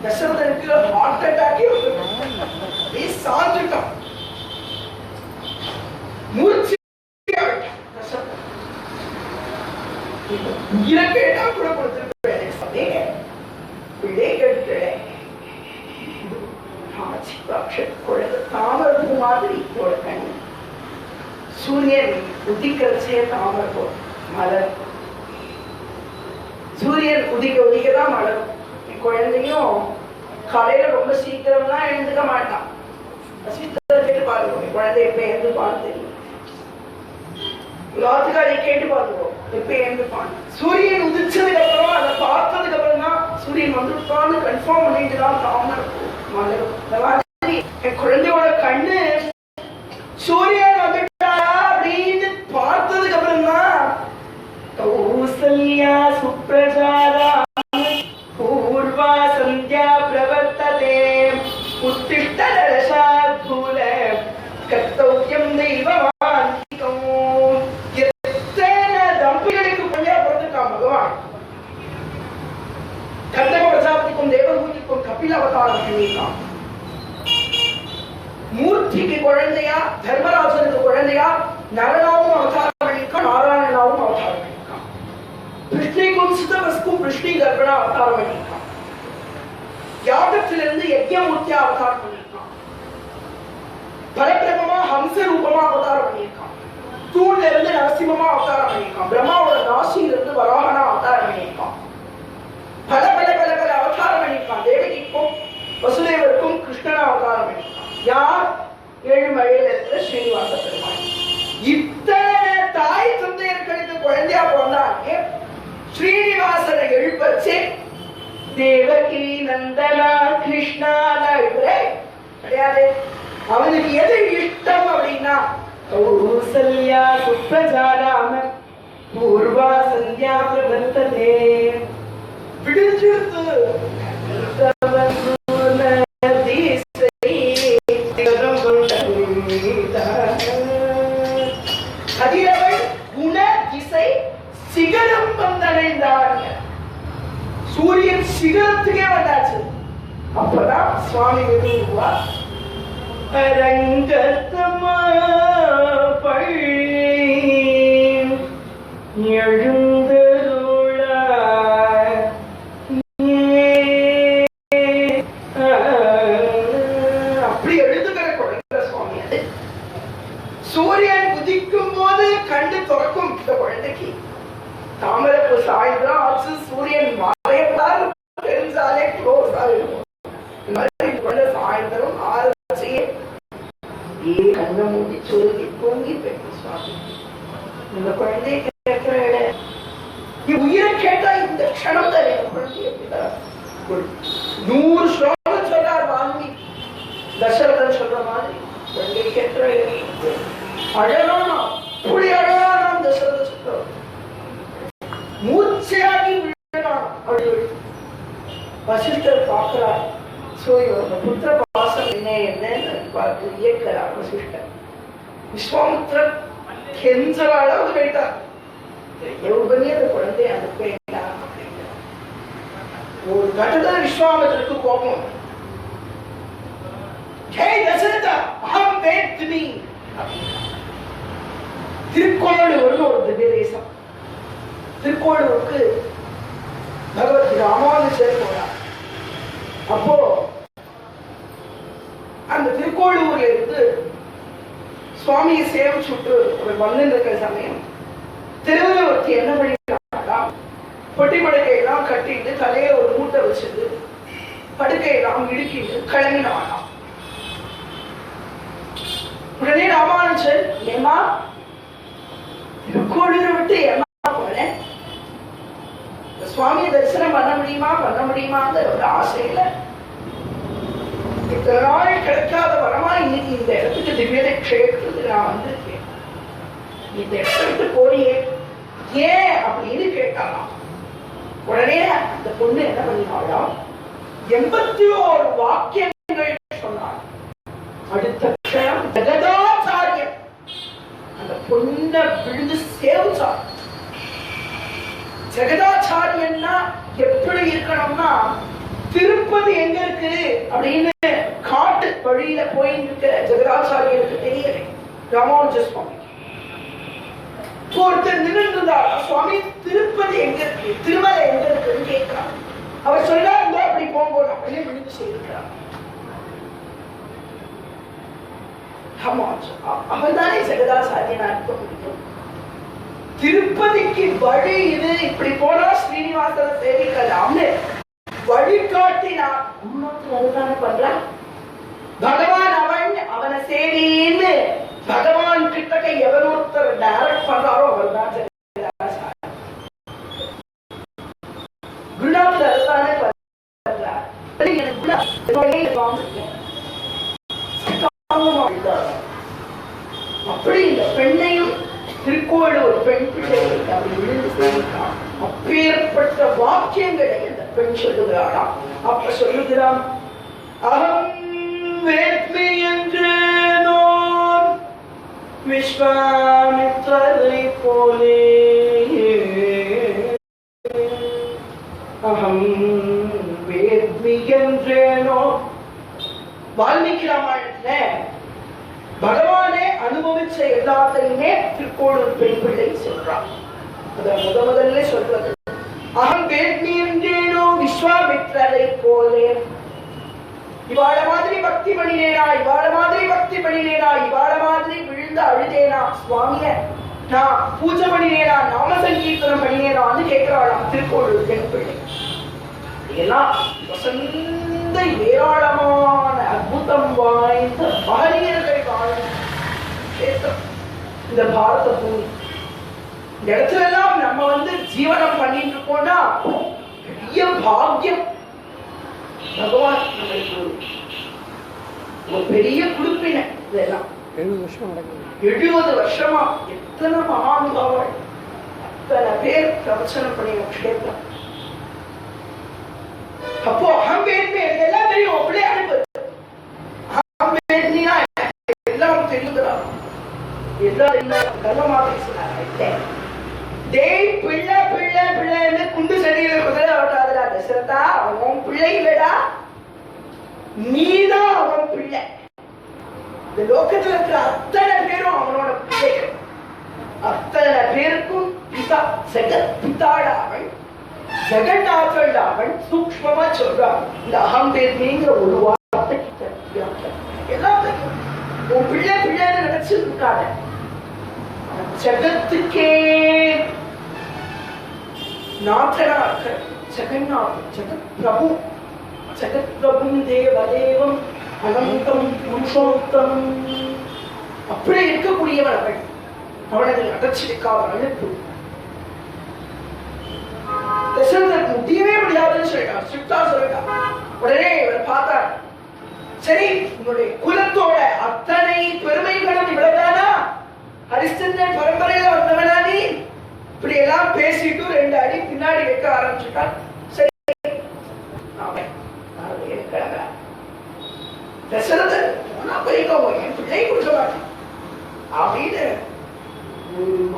தசரதனுக்கு ஹார்ட் அட்டாக்கே சாஞ்சிட்டான். மூச்சு கேட்டா கூட கொடுத்திருப்பேன். தாமரப்பு மாதிரி ஒரு கண். சூரியன் உதிக்கிறச்சே தாமரப்போ மலர். சூரியன் உதிக்க உதிக்கதான் மலரும். குழந்தையும் காலையில ரொம்ப சீக்கிரம்லாம் எழுந்துக்க மாட்டான். பாருங்க குழந்தை எப்ப எழுந்து பாடு தெரியும். எல்லாத்துக்காரை கேட்டு பார்த்துக்கோ எப்ப எழுந்து பாடு. சூரியன் உதிச்சதுக்கு அப்புறம் அதை பார்த்ததுக்கு அப்புறம் தான் சூரியன் வந்துட்டான்னு கன்ஃபார்ம் பண்ணிட்டு தான் தாமரை. என் குழந்தையோட கண்ணு சூரியன் வந்துட்டாரா அப்படின்னு பார்த்ததுக்கு அப்புறம் தான் கௌசல்யா சுப்ரஜாதா பூர்வா சந்தியா பிரவர்த்ததே உத்திஷ்ட நரசாத்பூல கர்த்தவ்யம் தெய்வமான்திகம். எத்தனை தம்பதிகளுக்கு பிள்ளையா பிறந்திருக்கான் பகவான். கர்தம பிரஜாபதிக்கும் தேவகூதிக்கும் கபில அவதாரம் பண்ணியிருக்கான். மூர்த்திக்கு குழந்தையா, தர்மராஜனுக்கு குழந்தையா நரனாவும் அவதாரம் பண்ணியிருக்கான், நாராயணனாவும் அவதாரம் பண்ணியிருக்கான். கிருஷ்ணிக்கும் சிதவஸ்கும் கிருஷ்ணி கர்ப்பனா அவதாரம் பண்ணியிருக்கான். யாகத்திலிருந்து யஜ்ஞமூர்த்தியா அவதாரம் பண்ணியிருக்கான். பரபிரமமா ஹம்ச ரூபமா அவதாரம் பண்ணியிருக்கான். தூண்ல இருந்து நரசிம்மமா அவதாரம் பண்ணியிருக்கான். பிரம்மாவோட நாசியில இருந்து வராகனா அவதாரம் பண்ணியிருக்கான். பல பல பல பல அவதாரம் பண்ணியிருக்கான். தேவகிக்கும் வசுதேவருக்கும் கிருஷ்ணனா அவதாரம் பண்ணியிருக்கான். யார்? ஏழுமலையில இருக்கிற ஸ்ரீனிவாச பெருமாள். இத்தனை தாய் தந்தையர்களுக்கு குழந்தையா பிறந்தாங்க. ஸ்ரீனிவாசனை எழுப்பச்சே தேவகி நந்தனா கிருஷ்ணா கிடையாது. அவனுக்கு எது இஷ்டம் அப்படின்னா கௌசல்யா சுப்ரஜாராம பூர்வா சந்தியா பிரவர்த்ததே விடுஞ்சிருத்து அதிரவள் குண இசை சிகரம் வந்தடைந்தார். சூரியன் சிகரத்துக்கே வந்தாச்சு. அப்பதான் சுவாமி விரும்புவா அரங்கத்தமா பள்ளி எழுந்தருளா அப்படி எழுதுகிற குழந்தை சுவாமி. அது சூரியன் குதிக்கும் போது கண்டு துறக்கும் இந்த குழந்தைக்கு. தாமரப்பு சாய்ந்தா ஆச்சு, சூரியன் மறையத்தால் தெரிஞ்சாலே க்ளோஸ் ஆகிடும். குழந்தை சாயந்தரம் ஆரம்பிச்சே கண்ணை மூடி சொல்லி தூங்கி போயிட்டு சுவாமி. இந்த குழந்தைய கேட்கிற உயிரை கேட்டா இந்த க்ஷணம் தான் குழந்தைய 100 ஸ்லோகம் சொல்றார் வால்மீகி. தசரதன் சொல்ற மாதிரி குழந்தைய கேட்கிற அழகான அப்படி அழகான தசரத சொல்றார். மூச்சையாகி விழலாம். வசிஷ்டர் பார்க்கிறார். புத்திர பாசம் என்ன பார்த்து இயக்கிறார் வசிஷ்டர். விஸ்வாமித்திரர் கெஞ்சற அளவு கேட்டார். எவ்வளவு அந்த குழந்தை அனுப்பேண்டா அப்படிங்கிற ஒரு கட்டத்தில் விஸ்வாமித்திரருக்கு கோபம். திருக்கோளூர் ஒரு திவ்ய தேசம். திருக்கோளூருக்கு பகவத் ராமானுஜர் போனார். அப்போ அந்த திருக்கோளூர்ல இருந்து சுவாமியை சேவிச்சுட்டு அவர் வந்துருக்கிற சமயம் தெருவில் ஒருத்தி என்ன பண்ணிட்டாங்கன்னா பொட்டி படுக்கையெல்லாம் கட்டிட்டு தலையை ஒரு மூட்டை வச்சுட்டு படுக்கையெல்லாம் இடுக்கிட்டு கிளம்பினாலாம். உடனே ராமானுஜர் ஏமா திருக்கோளூரை விட்டு ஏமா போனேன், சுவாமியை தரிசனம் பண்ண முடியுமாங்கிற ஒரு ஆசையில இத்தனை நாள் கிடைக்காத வரமா இன்னைக்கு இந்த இடத்துக்கு திவ்யதை க்ஷேத்திரத்துக்கு நான் வந்திருக்கேன். இந்த இடத்தை விட்டு போறியே ஏன் அப்படின்னு கேட்டாலாம். உடனே அந்த பொண்ணு என்ன பண்ணினாலும் 81 வாக்கியங்கள் சொன்னார். அடுத்த க்ஷணம் ஜெகதாச்சாரியர் அந்த பொண்ணை விழுந்து சேவிச்சார். ஜெகதாச்சாரியன்னா எப்படி இருக்கணும்னா திருப்பதி எங்க இருக்கு அப்படின்னு காட்டு வழியில போயிருக்க ஜெகதாச்சாரியருக்கு தெரியல. ராமானுஜ சுவாமி ஒருத்தர் நின்றுதா சுவாமி திருப்பதி எங்க இருக்கு, திருமலை எங்க இருக்குன்னு கேட்கிறார். அவர் சொல்லாங்க அப்படி போகும்போது அப்படியே விழுந்து செய்திருக்கிறார். அவர் தானே ஜெகதாச்சாரியனா இருக்க முடியும். திருப்பதிக்கு வழி இது, இப்படி போனா ஸ்ரீனிவாசனை சேவிக்கலாம்னு வழிகாட்டினார். பகவான் அவனை சேவி எவர் ஒருத்தர் டைரக்ட் பண்றாரோ அவர் தான் அப்படி இந்த பெண்ணையும் திருக்கோளூர் பெண் பிள்ளைகள் அப்படி விழுந்து போயிருக்கான். அப்பேற்பட்ட வாக்கியங்களை அந்த பெண் சொல்லுகிறாளாம். அப்ப சொல்லுகிறான், அகம் வேத்மி என்று நான் விஸ்வாமித்ரரை போலே அகம் வேத்மி என்றேனோ. வால்மீகி ராமாயணத்துல பகவானே அனுபவிச்ச எல்லாத்தையுமே திருக்கோளூர் பெண் பிள்ளை சொல்றான். அத முதல்ல சொல்றது அகம் வேத்மி என்றேனோ விஸ்வாமித்ரரை போலே. இவாள மாதிரி பக்தி பண்ணினேனா, இவாள மாதிரி பக்தி பண்ணினேனா, இவாள மாதிரி விழுந்து அழுதேனா சுவாமிய, நான் பூஜை பண்ணினேனா, நாம சங்கீர்த்தனம் பண்ணினேனான்னு கேட்கிறாளாம் திருக்கோளூர் பெண் பிள்ளை. இதெல்லாம் வசந்த ஏராளமான அற்புதம் வாய்ந்த மகனியர்கள் வாழ்ந்த கஷேத்திரம் இந்த பாரத பூமி. இந்த இடத்துல எல்லாம் நம்ம ஜீவனம் பண்ணிட்டு இருக்கோம்னா பெரிய பாக்கியம். பகவான் நம்மளுக்கு ஒரு பெரிய குடுப்பின. இதெல்லாம் 70 வருஷமா எத்தனை மகானுபாவர்கள், அத்தனை பேர் பிரவச்சனம் பண்ணிய கஷேத்திரம். அப்போ அகம்பேத்மே எல்லாம் தெரியும். அப்படியே அனுப்பு அகம்பேத்னா எல்லாம் தெரியுதுதான். எல்லாம் என்ன கர்வமாக பேசுறாங்க. டேய் பிள்ளை பிள்ளை பிள்ளைன்னு குண்டு சடியில குதிரை ஓட்டாதுடா தசரதா. அவன் பிள்ளை இல்லடா, நீதான் அவன் பிள்ளை. இந்த லோகத்துல இருக்கிற அத்தனை பேரும் அவனோட பிள்ளைகள். அத்தனை பேருக்கும் பிதா ஜெகத் பிதாடா அவன், ஜெகநாதன் அவன். சூக்ஷ்மமா சொல்றான் இந்த அகம்பேத்மிங்கிற ஒரு வார்த்தை. எல்லாத்தையும் உன் பிள்ளை பிள்ளைன்னு நினைச்சிருக்காத. ஜகத்துக்கே நாதனா இருக்க ஜெகநாதன், ஜெகத் பிரபு. ஜெகத் பிரபும் தேவதேவம் அனந்தம் புருஷோத்தம். அப்படி இருக்கக்கூடியவன் அவன். அவனை அடைச்சிருக்காவ அனுப்பு. தசரதற்கு முடியவே முடியாதுன்னு சொல்லிட்டான். ஸ்ட்ரிக்டா சொல்லிட்டான். உடனே இவர் பார்த்தார். சரி, உன்னுடைய குலத்தோட அத்தனை பெருமைகளும் இவ்வளவுதானா? ஹரிச்சந்திரன் பரம்பரையில வந்தவனா நீ? இப்படி எல்லாம் பேசிட்டு 2 அடி பின்னாடி வைக்க ஆரம்பிச்சுட்டான். சரி, தசரதன் போய்க்கோங்க, என் பிள்ளை கொடுக்க மாட்டேன் அப்படின்னு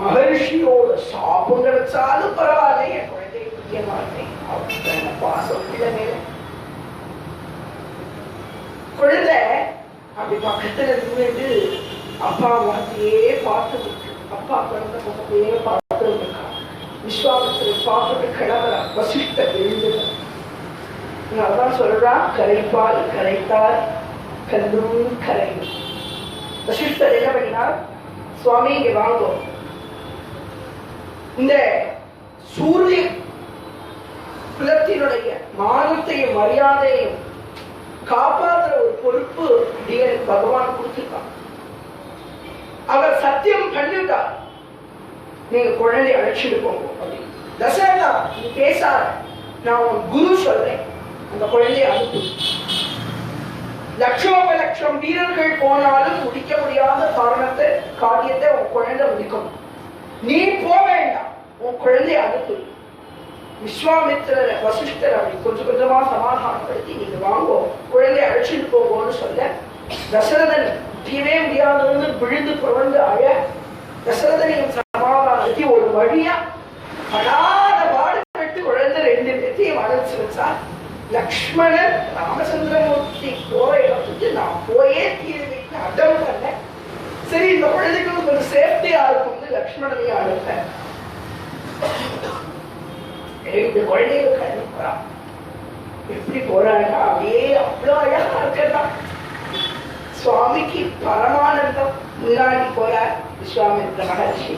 மகர்ஷியோட சாபம் கிடைச்சாலும் பரவாயில்ல, என் குழந்தை புரிய மாட்டேன் அப்படின்னு பாசம் பிள்ளை மேல. குழந்தை அப்படி பக்கத்துல நின்றுட்டு அப்பா வார்த்தையே பார்த்து அப்பா குழந்தை பக்கத்தையே பார்த்து இருக்கான். விஸ்வாமித்திரை பார்த்துட்டு கிளம்புற வசிஷ்ட எழுதுறான். அதான் சொல்றான், கரைப்பால் கரைத்தார் கல்லும் கரையும். வசிஷ்டர் என்ன பண்ணினார், சுவாமி இங்க வாங்கும், இந்த சூரிய குலத்தினுடைய மானத்தையும் மரியாதையும் காப்பாற்றுற ஒரு பொறுப்பு பகவான் கொடுத்திருக்கான். அவர் சத்தியம் பண்ணிட்டார், நீங்க குழந்தை அழைச்சிட்டு போங்க அப்படின்னு. தசரதா நீ பேசாத, நான் உன் குரு சொல்றேன், அந்த குழந்தைய அனுப்பு. லட்சோப லட்சம் வீரர்கள் போனாலும் முடிக்க முடியாத காரணத்தை காரியத்தை உன் குழந்தை முடிக்கும். நீ போக வேண்டாம், உன் குழந்தைய அனுப்பு. விஸ்வாமித்திரர் வசிஷ்டர் அப்படி கொஞ்சம் கொஞ்சமா சமாதானப்படுத்தி நீங்க வாங்கோ, குழந்தைய அழைச்சிட்டு போவோம்னு சொல்ல தசரதன் தீவே முடியாதவங்க விழுந்து புரண்டு அழ தசரதனையும் சமாதானத்தி ஒரு வழியா படாத பாடுபட்டு குழந்தை 2 பேத்தையும் அழைச்சு வச்சார். லக்ஷ்மணன் ராமச்சந்திரமூர்த்தி போற இடத்துக்கு நான் போயே தீர்வு அடம் பண்ண. சரி, இந்த குழந்தைக்கு கொஞ்சம் சேஃப்டியா இருக்கும் லக்ஷ்மணனையும் அழைப்பேன். 2 குழந்தைகள் கல்வி போறா. எப்படி போறாங்கன்னா அப்படியே அவ்வளோ அழகா இருக்கதான். சுவாமிக்கு பரமானந்தம். முன்னாடி போறார் விஸ்வாமித்திர மகர்ஷி,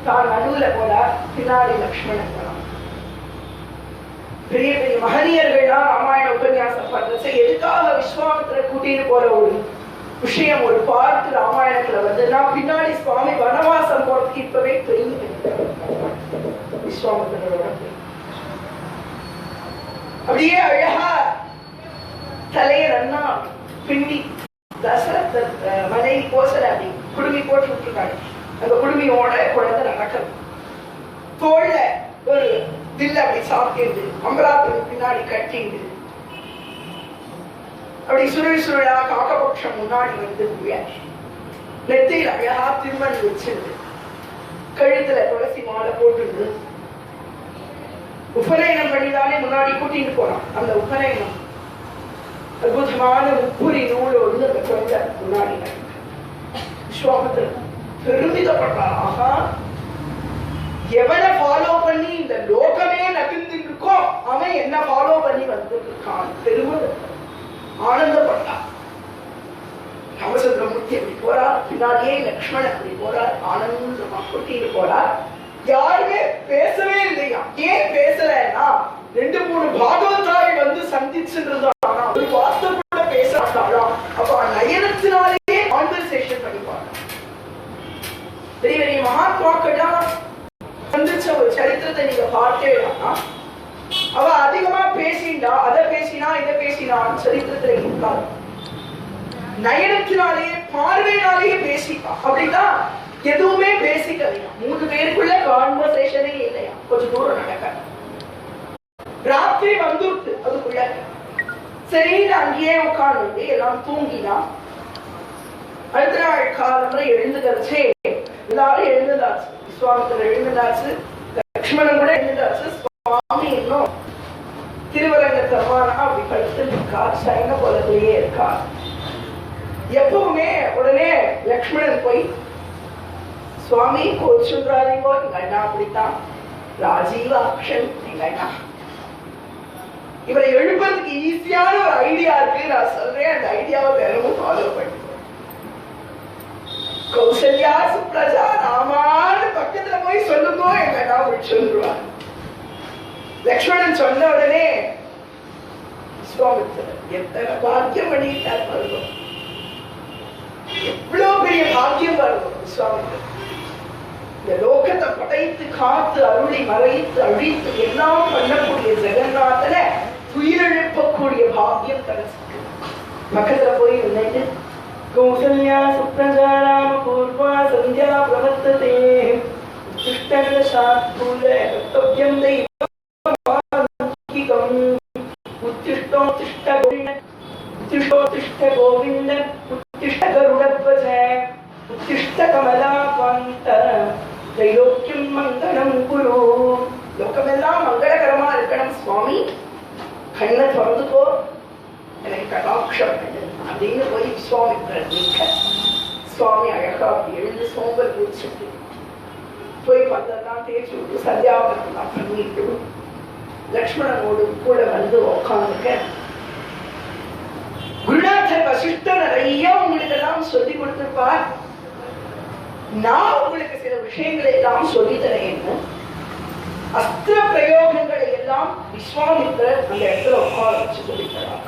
தான் நடுவுல போறார், பின்னாடி லக்ஷ்மணன் போறார். பெரிய பெரிய மகனியர்கள்லாம் ராமாயண உபன்யாசம் பண்றது எதுக்காக விஸ்வாமித்திர கூட்டிட்டு போற ஒரு விஷயம் ஒரு பாட்டு ராமாயணத்துல வந்ததுன்னா பின்னாடி சுவாமி வனவாசம் போறதுக்கு இப்பவே தெரியும் விஸ்வாமித்திரரோட அப்படியே அழகா தலைய நன்னா பின்னி தசரத மனைவி கோசல அப்படி குடுமி போட்டு விட்டுருக்காங்க. அந்த குடுமியோட குழந்தை நடக்கணும். தோல்ல ஒரு தில்ல அப்படி சாப்பிட்டு அம்பலாத்துக்கு பின்னாடி கட்டிண்டு அப்படி சுருள் சுருளா காக்கபக்ஷம் முன்னாடி வந்து நெத்தியில் அழகா திருமணி வச்சிருந்து கழுத்துல துளசி மாலை போட்டு உபநயனம் பண்ணிதானே முன்னாடி கூட்டிட்டு போனான். அந்த உபநயனம் அற்புதமான முப்புரி நூலோடு அந்த குழந்தை முன்னாடி விஸ்வாமித்திரர் பெருமிதப்பட்டார். ஆகா, எவனை ஃபாலோ பண்ணி இந்த லோகமே நகர்ந்து இருக்கோ அவன் என்ன ஃபாலோ பண்ணி வந்திருக்கான். பெருமிதம் ஆனந்தப்பட்டார். ராமச்சந்திரமூர்த்தி அப்படி போறார், பின்னாடியே லக்ஷ்மணன் அப்படி போறார், ஆனந்தமா கூட்டிட்டு போறார். யாருமே பேசவே இல்லையா. ஏன் பேசலன்னா 2-3 பாகவதாரி வந்து சந்திச்சுருந்தா ஒரு வார்த்தை கூட பேச மாட்டாளாம். அப்ப நயனத்தினாலேயே கான்வர்சேஷன் பண்ணிப்பாங்க. பெரிய பெரிய மகாத்மாக்கள்லாம் சந்திச்ச ஒரு சரித்திரத்தை நீங்க பார்த்தேன்னா அவ அதிகமா பேசிண்டா, அதை பேசினா இதை பேசினான்னு சரித்திரத்துல இருக்காது. நயனத்தினாலேயே பார்வையினாலேயே பேசிப்பா. அப்படின்னா எதுவுமே பேசிக்கலையா. 3 பேருக்குள்ள கான்வர்சேஷனே இல்லையா. கொஞ்சம் தூரம் நடக்க ராத்திரி வந்துருச்சு. அதுக்குள்ள சரி அங்கேயே உட்கார்ந்து எல்லாம் தூங்கினா. அடுத்த நாள் காலம்பரை எழுந்துக்கிறச்சே எல்லாரும் எழுந்துதாச்சு. விஸ்வாமித்திரர் எழுந்துதாச்சு, லக்ஷ்மணன் கூட எழுந்துதாச்சு. சுவாமி இன்னும் திருவரங்க தருவானா அப்படி படுத்து இருக்கா, சைன போலத்திலேயே இருக்கா. எப்பவுமே உடனே லக்ஷ்மணன் போய் சுவாமி கோச்சுன்றாதீங்கோ, எங்க அண்ணா அப்படித்தான் ராஜீவாக்ஷன் எங்க அண்ணா. இவரை எழுப்புறதுக்கு ஈஸியான ஒரு ஐடியா இருக்கு, நான் சொல்றேன். அந்த ஐடியாவை வேறமும் ஃபாலோ பண்ணி கௌசல்யா சுப்ரஜா ராமான்னு பக்கத்துல போய் சொல்லுங்க எங்க அண்ணா சொல்லுவார். லக்ஷ்மணன் சொன்ன உடனே விஸ்வாமித்திரர் எத்தனை பாக்கியம் பண்ணிட்டார் பாருங்க. எவ்வளவு பெரிய பாக்கியம் பாருங்க விஸ்வாமித்திரர். இந்த லோகத்தை படைத்து காத்து அருளி மறைத்து அழித்து எல்லாம் பண்ணக்கூடிய ஜெகநாதனை உயிரிழப்பக்கூடிய பாக்கியம் கிடைச்சிருக்கு. பக்கத்துல போய் நின்னுட்டு கௌசல்யா சுப்ரஜா ராம பூர்வா சந்தியா பிரவர்த்ததே உத்திஷ்ட சாத்பூல கர்த்தவ்யம் தெய்வம் உத்திஷ்டோத்திஷ்ட கோவிந்த உத்திஷ்டோத்திஷ்ட கோவிந்த உத்திஷ்ட கருடத்வஜ உத்திஷ்ட கமலாகாந்த தைலோக்கியம் மங்களம் குரு. லோகமெல்லாம் மங்களகரமா இருக்கணும் சுவாமி, கண்ணை திறந்துக்கோ, எனக்கு கடாட்சம் அப்படின்னு போய் விஸ்வாமித்திரர் நிற்க சுவாமி அழகா எழுந்து சோம்பல் குடிச்சுட்டு போய் பந்தெல்லாம் தேய்ச்சி விட்டு சந்தியாவதெல்லாம் பண்ணிட்டு லக்ஷ்மணனோடு கூட வந்து உட்காந்துக்க. குருநாதர் வசிஷ்டர் நிறைய உங்களுக்கு எல்லாம் சொல்லி கொடுத்திருப்பார். நான் உங்களுக்கு சில விஷயங்களை எல்லாம் சொல்லி தரேன்னு அஸ்திர பிரயோகங்களை எல்லாம் விஸ்வாமித்திரர் அந்த இடத்துல உட்கார வச்சு சொல்லித்தரார்.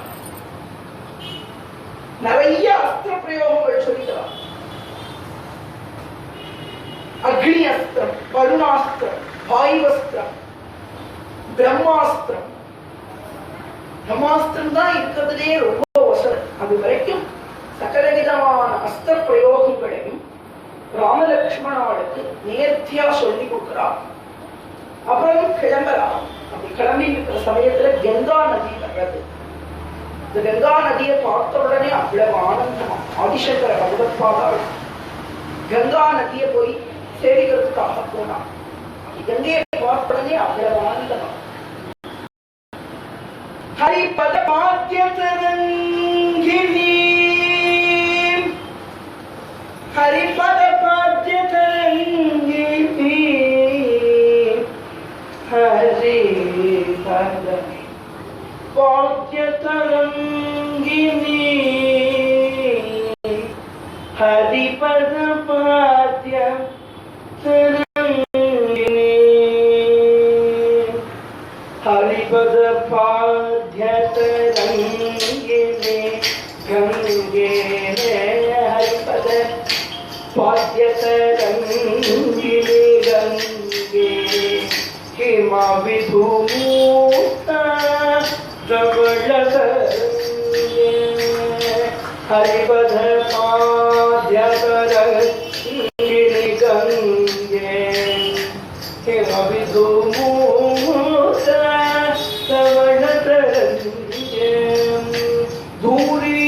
நிறைய அஸ்திர பிரயோகங்கள் சொல்லித்தரார். அக்னி அஸ்திரம், வருணாஸ்திரம், வாயுவஸ்திரம், பிரம்மாஸ்திரம். பிரம்மாஸ்திரம் தான் இருக்கிறதுலே ரொம்ப வசனம். அது வரைக்கும் சகல விதமான அஸ்திர பிரயோகங்களையும் ராமலக்ஷ்மணாவுக்கு நேர்த்தியா சொல்லி கொடுக்கிறார். அப்புறம் கிளம்பலாம். அப்படி கிளம்பி இருக்கிற சமயத்துல கங்கா நதி வர்றது. இந்த கங்கா நதியை பார்த்த உடனே அவ்வளவு ஆனந்தமா ஆதிசங்கர பகவத்பாதால் கங்கா நதியை போய் சேவிக்கிறதுக்காக போனான். கங்கையை பார்த்த உடனே அவ்வளவு ஆனந்தமா ஹரிபத பாத்ய தரங்கினி ஹரிபத பாத்ய தரங்கினி ஹரிபத பாத்ய தரங்கினி ஹரிபத பாத்ய தரங்கினி ஹரிபத பாத்ய தரங்கினி கங்கே पाद्यतरङ्गिनि गङ्गे हिमविधूता प्रबलतरङ्गे हरिपद पाद्यतरङ्गिनि गङ्गे हिमविधूता प्रबलतरङ्गे धूरी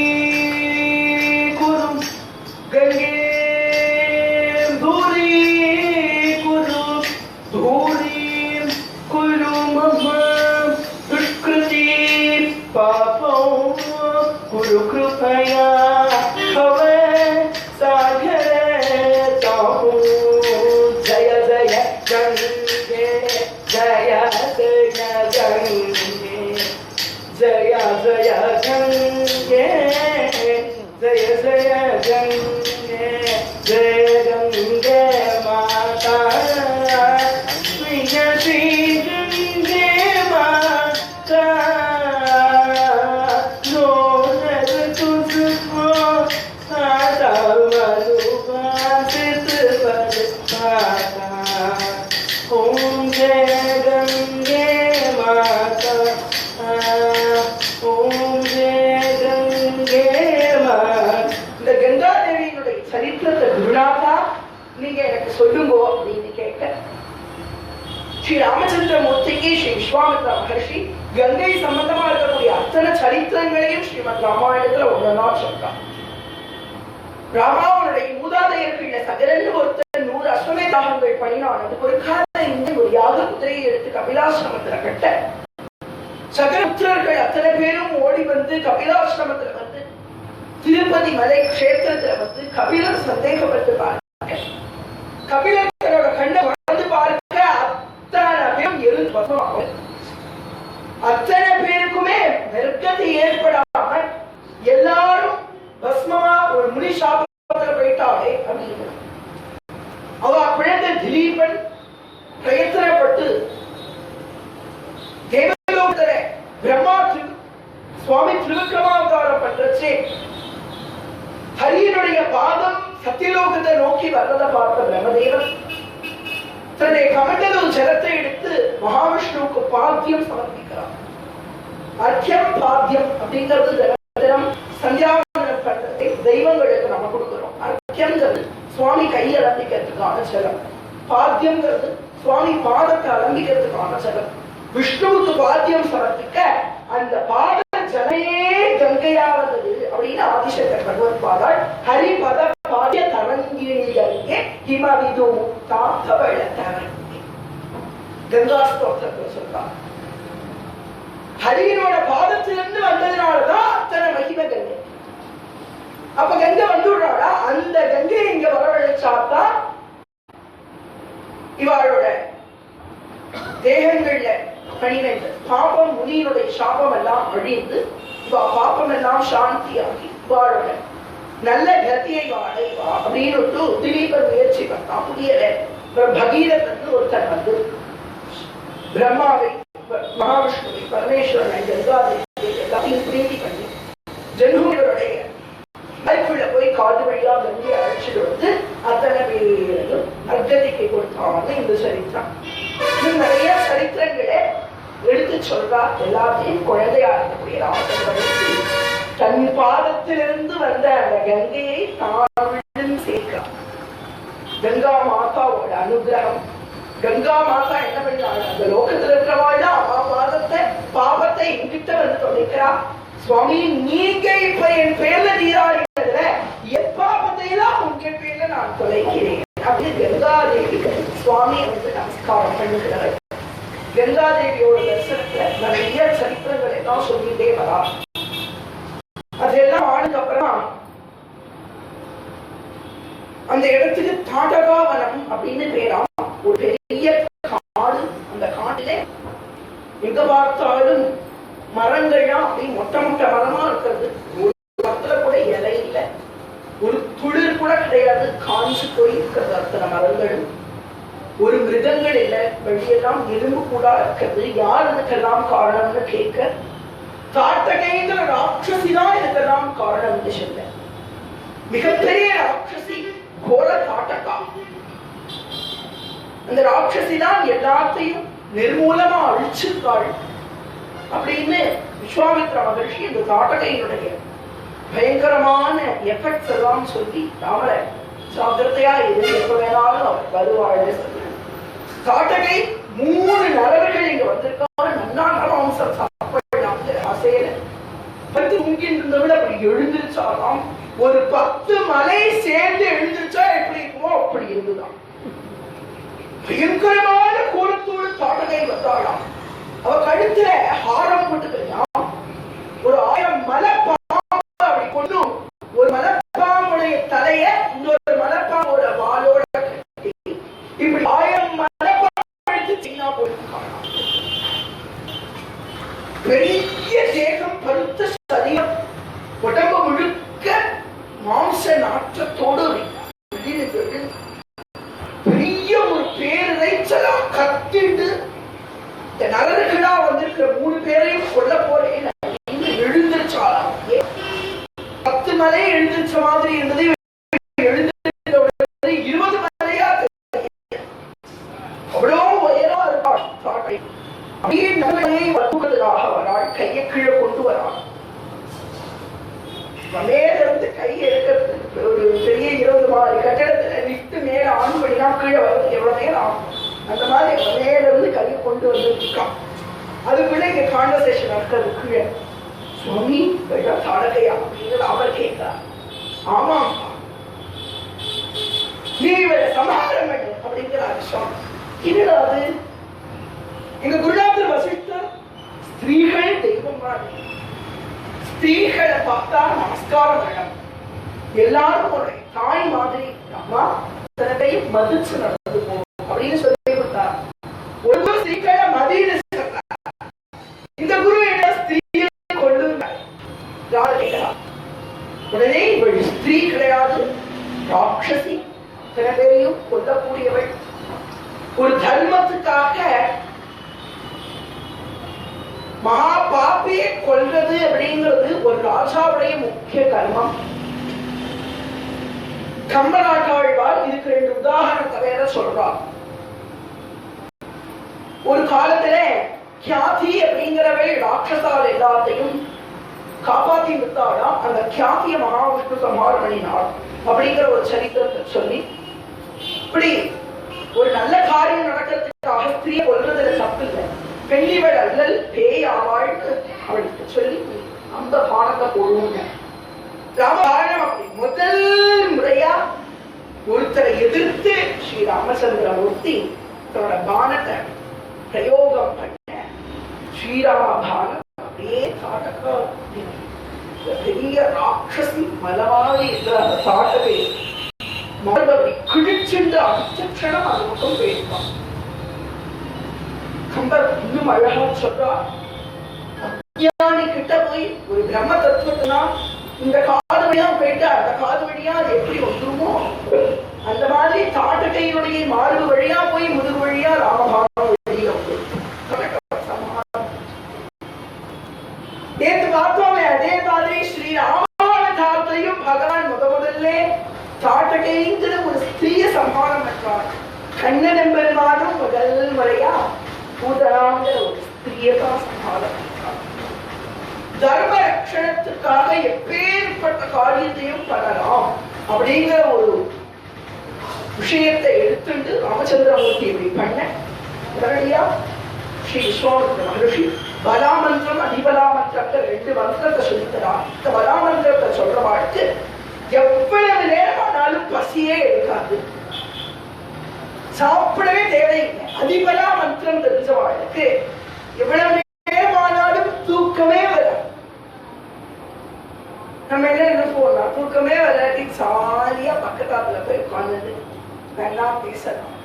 कुरु गंगे कुरु कृपया हवे सागरे ताहू जय जय गंगे जय जय गंगे जय जय गंगे जय जय गंगे जय गंगे माता श्री गंगे माता ओम जय गंगे माता ओम जय गंगे माता இந்த கங்கா தேவியினுடைய சரித்திரத்தை குருநாதா நீங்க எனக்கு சொல்லுங்க அப்படின்னு கேட்க ஸ்ரீ ராமச்சந்திரமூர்த்திக்கு ஸ்ரீ விஸ்வாமித்ர மகர்ஷி கங்கை சம்பந்தமா இருக்கக்கூடிய அத்தனை சரித்திரங்களையும் ஸ்ரீமத் ராமாயணத்துல ஒன்னா சொல்றாங்க. ராமாவனுடைய மூதாதையர்கள சகரன்னு ஒருத்தர் 100 அஸ்வமேதாகங்கள் பண்ணினான். ஒரு காலம் ஒரு யாக குதிரையை எடுத்து கபிலாசிரமத்துல கட்ட சகரபுத்திரர்கள் அத்தனை பேரும் ஓடி வந்து கபிலாசிரமத்துல வந்து திருப்பதி மலை கஷேத்திரத்துல வந்து கபிலர் சந்தேகப்பட்டு பார்க்க கபிலர் தன்னோட கண்ணை வளர்ந்து பார்க்க அத்தனை பேரும் எரிந்து அத்தனை பேருக்குமே நெருக்கத்தை ஏற்படாமல் எல்லாரும் பஸ்மமா ஒரு முனி சாபத்துல போயிட்டாலே அப்படின்னு அவ குழந்தை திலீபன் பிரயத்தனப்பட்டு தேவலோகத்துல பிரம்மா சுவாமி திருவிக்ரமாவதாரம் பண்றச்சே ஹரியனுடைய பாதம் சத்தியலோகத்தை நோக்கி வர்றதை பார்த்த பிரம்மதேவன் தன்னுடைய கமண்டலும் ஜலத்தை எடுத்து மகாவிஷ்ணுவுக்கு பாத்தியம் சமர்ப்பிக்கிறார். அர்க்கியம் பாத்தியம் அப்படிங்கிறது தினம் சந்தியாவந்தனம் பண்றதை தெய்வங்களுக்கு நம்ம கொடுக்கிறோம். அர்க்கியம்ங்கிறது சுவாமி கையை அலம்பிக்கிறதுக்கான ஜலம், பாத்தியம்ங்கிறது சுவாமி பாதத்தை அலம்பிக்கிறதுக்கான ஜலம். விஷ்ணுவுக்கு பாத்தியம் சமர்ப்பிக்க அந்த பாத ஜலையே கங்கையா வந்தது அப்படின்னு ஆதிசங்கர் பகவத் பாதாள் ஹரிபத பாத்திய தரங்கிணியே ஹிமவிது தாத்தவள தரங்கி கங்கா ஸ்தோத்திரத்தை சொல்றாங்க. ஹரியனோட பாதத்திலிருந்து வந்ததுனாலதான் அத்தனை மகிமை கங்கை. அப்ப கங்கை வந்துடுறாளா, அந்த கங்கை இங்க வரவழைச்சாத்தான் இவாளோட தேகங்கள்ல 12 பாபம் முனியினுடைய சாபம் எல்லாம் அழிந்து இவா பாபம் எல்லாம் சாந்தியாகி இவாளோட நல்ல கத்தியை அடைவா அப்படின்னு திலீபன் முயற்சி பண்ணா. புரியல. பகீரதன் ஒருத்தர் வந்து பிரம்மாவை மகாவிஷ்ணுவை பரமேஸ்வரனை கங்காதேவி எல்லாத்தையும் பிரீதி பண்ணி ஜென்மங்களுடைய அதுக்குள்ள போய் காது வழியா கங்கை அழைச்சிட்டு வந்து அத்தனை பேரையும் அர்த்ததிக்கு கொடுத்தாங்க. இந்த சரித்திரம் நிறைய சரித்திரங்களை எடுத்து சொல்றா. எல்லாத்தையும் குழந்தையா இருக்கக்கூடிய ராமச்சந்திரன் தன் பாதத்திலிருந்து வந்த அந்த கங்கையை தான் சேர்க்கிறான். கங்கா மாதாவோட அனுகிரகம். கங்கா மாதா என்ன பண்ணாங்க, அந்த லோகத்துல இருக்கிறவாள் அம்மா பாதத்தை பாபத்தை என்கிட்ட வந்து தொலைக்கிறா. சுவாமி நீங்க இப்ப என் பேர்ல நீராடினதுல என் பாபத்தையெல்லாம் உங்க பேர்ல நான் தொலைக்கிறேன் அப்படின்னு கங்காதேவி சுவாமி வந்து நமஸ்காரம் பண்ணுகிறார். கங்காதேவியோட தரிசனத்துல நிறைய சரித்திரங்களை எல்லாம் சொல்லிட்டே வரா. அதெல்லாம் ஆனதுக்கு அப்புறமா அந்த இடத்துக்கு தாடகாவனம் அப்படின்னு பேரா. ஒரு பெரிய காடு. அந்த காட்டிலே எங்க பார்த்தாலும் மரங்கள்லாம் அப்படி மொட்டை மொட்டை மரமா இருக்கிறது. ஒரு மரத்துல கூட இலை இல்லை, ஒரு துளிர் கூட கிடையாது, காஞ்சு போய் இருக்கிறது அத்தனை மரங்களும். ஒரு மிருகங்கள் இல்லை, வெளியெல்லாம் எலும்பு கூட இருக்கிறது. யார் இதுக்கெல்லாம் காரணம்னு கேட்க தாட்டகைங்கிற ராட்சசிதான் இதுக்கெல்லாம் காரணம்னு சொல்ல. மிகப்பெரிய ராட்சசி அந்த ராட்சசி தான் எல்லாத்தையும் நிர்மூலமா அழிச்சிருக்காள் அப்படின்னு விஸ்வாமித்ர மகர்ஷி இந்த தாட்டகையினுடைய பயங்கரமான எஃபெக்ட்ஸ் எல்லாம் சொல்லி ராமரை சாத்திரத்தையா இது எப்ப வேணாலும் அவர் வருவாழ்னு சொல்றாரு. தாட்டகை 3 நரர்கள் இங்க வந்திருக்காரு, நன்னா நரமாம்சம் சாப்பிடலாம் ஆசையில பத்து முங்கின்றதை விட அப்படி எழுந்திருச்சாலாம். ஒரு 10 மலை சேர்ந்து எழுந்திருச்சா எப்படி இருக்குமோ அப்படி இருந்துதான். பயங்கரமான கூடத்தோடு தாட்டகை வந்தாளாம். அவ கழுத்துல ஹாரம் போட்டுக்கலாம். ஒரு 1000 மலைப்பாம்பு அப்படி கொண்டு ஒரு மலைப்பாம்புடைய தலைய இன்னொரு மலைப்பாம்போட வாளோட கட்டி இப்படி 1000 மலைப்பாம்பு எடுத்து சின்ன போயிருக்காங்க. பெரிய தேகம், பருத்த சரீரம், உடம்பு முழுக்க மாம்ச நாற்றத்தோடு பெரிய ஒரு பேரிரைச்சலா கத்திட்டு இந்த நரர்களா வந்திருக்கிற 3 பேரையும் கொல்ல போறேன் எழுந்திருச்சாலாம். 10 மலை எழுந்திருச்ச மாதிரி இருந்தது. எழுந்திருந்த 20 மலையா அவ்வளோ உயரமா இருக்காள். அப்படியே நகரையை வளர்ப்பதற்காக வராள். கையை கீழே கொண்டு வராள். மேல இருந்து கையை எடுக்கிறதுக்கு ஒரு பெரிய 20 மாடி கட்டடத்துல லிப்ட் மேல ஆன் பண்ணினா கீழே வர்றதுக்கு எவ்வளவு நேரம் ஆகும். அந்த மாதிரி மேல இருந்து கையை கொண்டு வந்துருக்கான். அதுக்குள்ள இங்க கான்வர்சேஷன் நடக்கிறது. கீழே சுவாமி தாடகையா அப்படின்னு அவர் கேட்கிறார். ஆமா நீ இவரை சமாதானம் பண்ணு அப்படிங்கிறார் சுவாமி. என்னடா அது? எங்க குருநாதர் வசிஷ்டர் ஸ்திரீகள் தெய்வம் மாதிரி, ஸ்திரீகளை பார்த்தா நமஸ்காரம் வேணும், எல்லாரும் ஒரு தாய் மாதிரி அம்மா தன்னையும் மதிச்சு நடந்து போகும் அப்படின்னு சொல்லி கொடுத்தார். ஒவ்வொரு ஸ்திரீகளை மதின்னு சொல்றார். இந்த குரு என்ன ஸ்திரீயை கொண்டு கேட்கிறார். உடனே இவள் ஸ்திரீ கிடையாது, ராட்சசி, சில பேரையும் கொல்லக்கூடியவள். ஒரு தர்மத்துக்காக மகா பாப்பியை கொல்றது அப்படிங்கிறது ஒரு ராஜாவுடைய முக்கிய கர்மம். கம்பநாட்டாழ்வார் இதுக்கு 2 உதாரணத்தை வேற சொல்றார். ஒரு காலத்துல கியாதி அப்படிங்கிறவள் ராட்சசால் எல்லாத்தையும் காப்பாத்தி விட்டாளா. அந்த கியாதிய மகாவிஷ்ணு சம்ஹாரம் பண்ணினாள் அப்படிங்கிற ஒரு சரித்திரத்தை சொல்லி, இப்படி ஒரு நல்ல காரியம் நடக்கிறதுக்காக ஸ்திரீயை கொல்றதுல தப்பு இல்லை, பெண்ணிவள் அல்லல் பேய் ஆவாள்னு அவளுக்கு சொல்லி அந்த பானத்தை போடுவோங்க. ராமாயணம் அப்படி முதல் முறையா ஒருத்தரை எதிர்த்து ஸ்ரீ ராமச்சந்திரமூர்த்தி தன்னோட பானத்தை பிரயோகம் பண்ண ஸ்ரீராம பானம் அப்படியே தாட்டக்கா பெரிய ராட்சசி மலமாக இருக்கிற அந்த தாட்டகை மரபை கிழிச்சுண்டு அடுத்த க்ஷணம் அது மட்டும் போயிருப்பான். கம்பர் இன்னும் அழகா சொல்றார். அஞ்ஞானி கிட்ட போய் ஒரு பிரம்ம தத்துவத்தினா இந்த காது வழியா போயிட்டு அந்த காது வழியா அது எப்படி வந்துருமோ அந்த மாதிரி தாட்டகையினுடைய மார்பு வழியா போய் முதுகு வழியா ராமபானம் வழியா நேற்று பார்த்தோமே அதே மாதிரி ஸ்ரீ ராமாவதாரத்தையும் பகவான் முதல்ல தாட்டகைங்கிற ஒரு ஸ்திரீய சம்மானம் பண்றார். கண்ணன் பெருமானும் முதல் முறையா பூதராங்கிற ஒரு ஸ்திரீயதான் சம்மானம் பண்றார். தர்ம ரட்சணத்துக்காக எப்பேற்பட்ட காரியத்தையும் பண்ணலாம் அப்படிங்கிற ஒரு விஷயத்தை எடுத்துட்டு ராமச்சந்திரமூர்த்தி இப்படி பண்ண உடனடியா ஸ்ரீ விஸ்வாமித்திர மகர்ஷி பலாமந்திரம் அதிபலாமந்திரத்தை 2 மந்திரத்தை சொல்லித்தரார். இந்த பலாமந்திரத்தை சொல்றவாழ்க்கு எவ்வளவு நேரமானாலும் பசியே இருக்காது, சாப்பிடவே தேவையில்லை. அதிபலா மந்திரம் தெரிஞ்சவாழ்க்கு எவ்வளவு நேரமானாலும் தூக்கமே வராது. நம்ம என்ன போடலாம், தூக்கமே வராட்டி சாலியா பக்கத்தாப்புல போய் உட்கார்ந்து நல்லா பேசலாம்.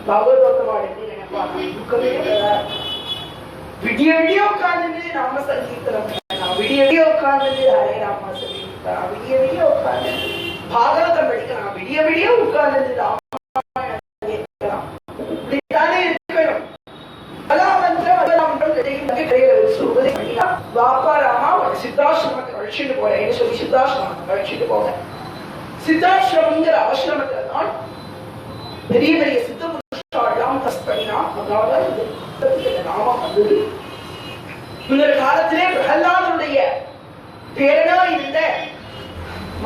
பகவத்வாடு நினைப்பாங்க தூக்கமே வராது. விடிய விடிய உட்கார்ந்து நாம சங்கீர்த்தனம் பண்ணலாம், விடிய விடிய உட்கார்ந்து ஹரே ராமா சொல்லிக்கலாம், விடிய விடிய உட்கார்ந்து பாகவதம் படிக்கலாம், விடிய விடிய உட்கார்ந்து ராமாயணம் கேட்கலாம். இப்படித்தானே இருக்கணும். வாப்பா ராமா ஒரு சித்தாசிரமத்தை அழிச்சுட்டு போறேன்னு சொல்லி சித்தாசிரமத்தை அழிச்சுட்டு போங்க. சித்தாசிரமங்கிற ஆசிரமத்துல தான் பெரிய பெரிய சித்த புருஷாலாம் தஸ் பண்ணினா அதாவது இந்த நாமம் வந்தது. முன்னொரு காலத்திலே பிரகலாதனுடைய பேரனா இருந்த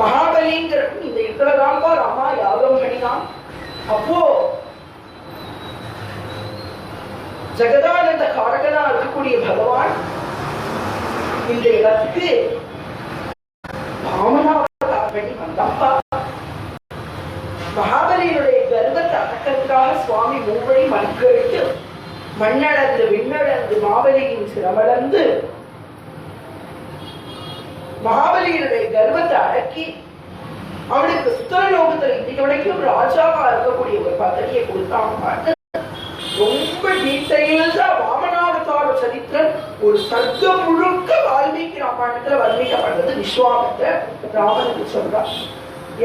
மகாபலிங்கிற இந்த இடத்துலதான்பா ராமா யாகம் பண்ணினான். அப்போ ஜெகதானந்த காரகனா இருக்கக்கூடிய பகவான் இந்த இடத்துக்கு வாமனாவதாரம் பண்ணி வந்தாப்பா. மகாபலியினுடைய கர்வத்தை அடக்கிறதுக்காக சுவாமி மூவழி மண்கழித்து மண்ணளந்து விண்ணளந்து மாபலியின் சிரமளந்து மகாபலியினுடைய கர்வத்தை அடக்கி அவனுக்கு சுத்தரலோகத்தில் இன்னைக்கு வரைக்கும் ராஜாவா இருக்கக்கூடிய ஒரு பதவியை கொடுத்தாங்க. ரொம்ப டீட்டெயில்டா வாமனாவதார சரித்திரம் ஒரு சர்க்கம் முழுக்க வால்மீகி ராமாயணத்துல வர்ணிக்கப்பட்டது. விஸ்வாமித்திரர் ராமனுக்கு சொல்றார்,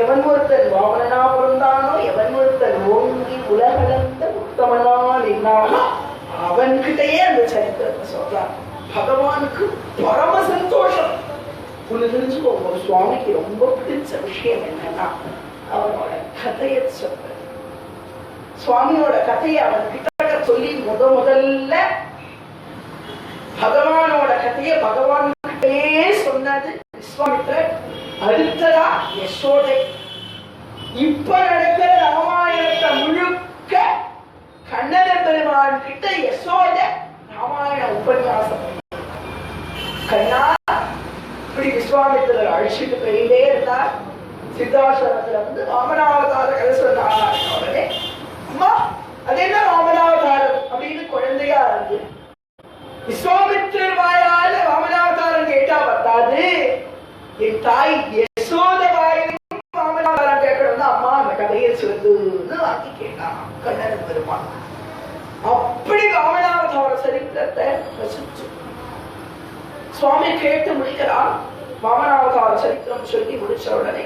எவன் ஒருத்தன் வாமனா பிறந்தானோ, எவன் ஒருத்தன் ஓங்கி உலகளந்த உத்தமனா நின்னானோ அவன்கிட்டயே அந்த சரித்திரத்தை சொல்றார். பகவானுக்கு பரம சந்தோஷம். ஒண்ணு தெரிஞ்சுக்கோங்க, சுவாமிக்கு ரொம்ப பிடிச்ச விஷயம் என்னன்னா அவனோட கதையை சொல்ற. சுவாமியோட கதையை அவன் கிட்ட சொல்லி முதல்ல பகவானோட கதையை பகவான் கிட்டே சொன்னது விஸ்வாமித்திரர். அடுத்ததா யசோதை. இப்ப நடக்கிற ராமாயணத்தை முழுக்க கண்ணன பெருமான் கிட்ட யசோத ராமாயண உபன்யாசம். கண்ணா இப்படி விஸ்வாமித்திரர் அழிச்சுட்டு போயிட்டே இருந்தார். சித்தாசிரமத்துல வந்து வாமனாவதார கதை சொன்னார். உடனே அம்மா அது என்ன வாமனாவதாரம் அப்படின்னு குழந்தையா இருக்கு. விஸ்வாமித்திரர் வாயால வாமனாவதாரம் கேட்டா பத்தாது, என் தாய் யசோத வாயிலும் வாமனாவதாரம் கேட்கணும். அம்மா அந்த கதையை சொல்லுன்னு வாங்கி கேட்டான் கண்ணன் பெருமான். அப்படி வாமனாவதார சரித்திரத்தை ரசிச்சு சுவாமி கேட்டு முடிக்கிறார். வாமனாவதார சரித்திரம் சொல்லி முடிச்ச உடனே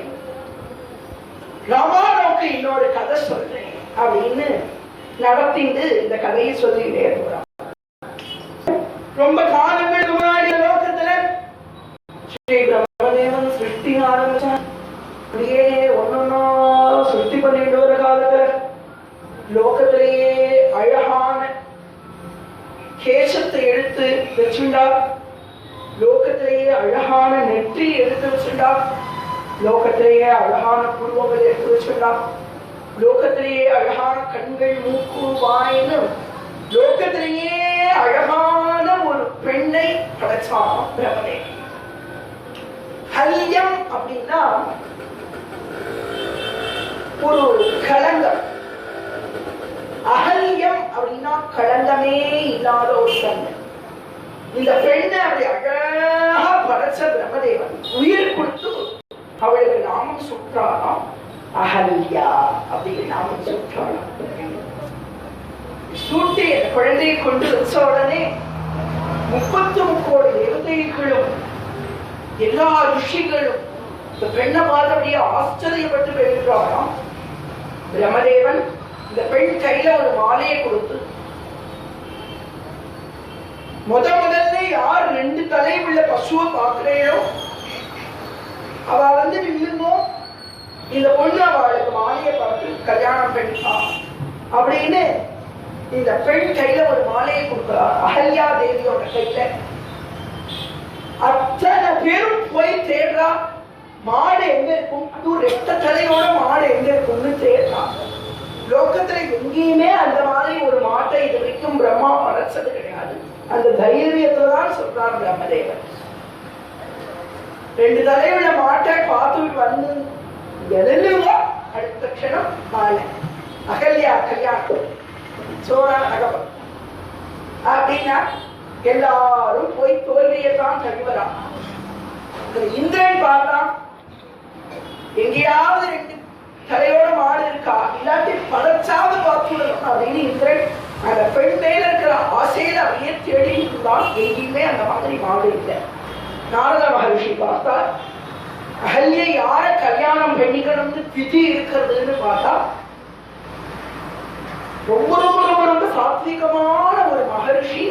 ராமாவுக்கு இன்னொரு கதை சொல்றேன் அப்படின்னு நடத்திட்டு இந்த கதையை சொல்லிட்டே இருக்கிறார். ரொம்ப காலங்களுக்கு முன்னாடி லோகத்துல ஸ்ரீ பிரம்மதேவன் சிருஷ்டி ஆரம்பிச்சான். அப்படியே ஒன்னொன்னா சிருஷ்டி பண்ணிட்டு வர காலத்துல லோகத்திலேயே அழகான கேசத்தை எடுத்து வச்சுண்டா, லோகத்திலேயே அழகான நெற்றி எடுத்து வச்சுண்டா, லோகத்திலேயே அழகான புருவங்கள் எடுத்து வச்சுண்டா, லோகத்திலேயே அழகான கண்கள் மூக்கு வாயின்னு லோகத்திலேயே அழகான ஒரு பெண்ணை படைச்சான் பிரம்மதேவன். ஹல்யம் அப்படின்னா ஒரு களங்கம். அகல்யம் அப்படின்னா களங்கமே இல்லாத ஒரு பெண். இந்த பெண்ணை அப்படி அழகா படைச்ச பிரம்மதேவன் உயிர் கொடுத்து அவளுக்கு நாமம் சுற்றாராம். அகல்யா அப்படின்னு நாமம் சுற்றாராம். சூட்டி குழந்தையை கொண்டு வச்ச உடனே 33 கோடி தேவதைகளும் எல்லா ரிஷிகளும் இந்த பெண்ணை பார்த்து அப்படியே ஆச்சரியப்பட்டு பெறுகிறாராம். பிரம்மதேவன் இந்த பெண் கையில ஒரு மாலையை கொடுத்து முதல்ல யார் 2 தலை உள்ள பசுவை பார்க்கிறேனோ அவ வந்து நின்னுமோ இந்த பொண்ணு அவளுக்கு மாலையை பார்த்து கல்யாணம் பண்ணிப்பான் அப்படின்னு இந்த பெண் கையில ஒரு மாலையை கொடுக்கிறார். அகல்யா தேவியோட கையில. அத்தனை பேரும் போய் தேடுறா, மாடு எங்க இருக்கும், அதுவும் 2 தலையோட மாடு எங்க இருக்கும்னு தேடுறா. லோகத்துல எங்கேயுமே அந்த மாதிரி ஒரு மாட்டை இது வரைக்கும் பிரம்மா படைச்சது கிடையாது. அந்த தைரியத்துலதான் சொல்றார் பிரம்மதேவன். 2 தலையுள்ள மாட்டை பார்த்துட்டு வந்து எழுதுவா, அடுத்த க்ஷணம் மாலை அகல்யா கல்யாணம் சோழா அகவம் அப்படின்னா எல்லாரும் போய் தோல்வியத்தான் தழுவலாம். இந்திரன் பார்த்தான், எங்கேயாவது 2 தலையோட மாடு இருக்கா, இல்லாட்டி பழச்சாவது பார்த்துடணும் அப்படின்னு இந்திரன் அந்த பெண் மேல இருக்கிற ஆசையில அப்படியே தேடி இருந்தான். எங்கேயுமே அந்த மாதிரி மாடு இல்லை. நாரத மகர்ஷி பார்த்தார், அகல்யை யார கல்யாணம் பண்ணிக்கணும்னு விதி இருக்கிறதுன்னு பார்த்தா ரொம்ப ரொம்ப ரொம்ப ரொம்ப சாத்விகமான ஒரு மகர்ஷி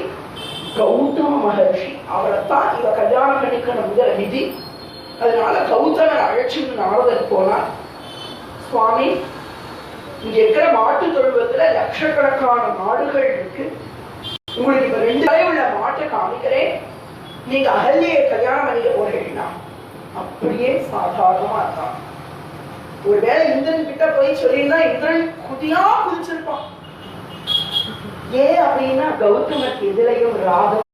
கௌதம மகர்ஷி. அவரைத்தான் இவ கல்யாணம் பண்ணிக்கணுங்கிற விதி. அதனால கௌதமர் அழைச்சுன்னு நாரதர் போனார். சுவாமி இங்க இருக்கிற மாட்டு தொழுவத்துல லட்சக்கணக்கான மாடுகள் இருக்கு. உங்களுக்கு இப்ப 2 தலை உள்ள மாட்டை காமிக்கிறேன். நீங்க அகல்யை கல்யாணம் பண்ணிக்க போறீங்கன்னா அப்படியே சாதாரணமா இருக்கான். ஒருவேளை இந்திரன் கிட்ட போய் சொல்லியிருந்தா இந்திரன் குதியா குதிச்சிருப்பான். ஏன் அப்படின்னா கௌதமருக்கு எதிரையும் ராகம்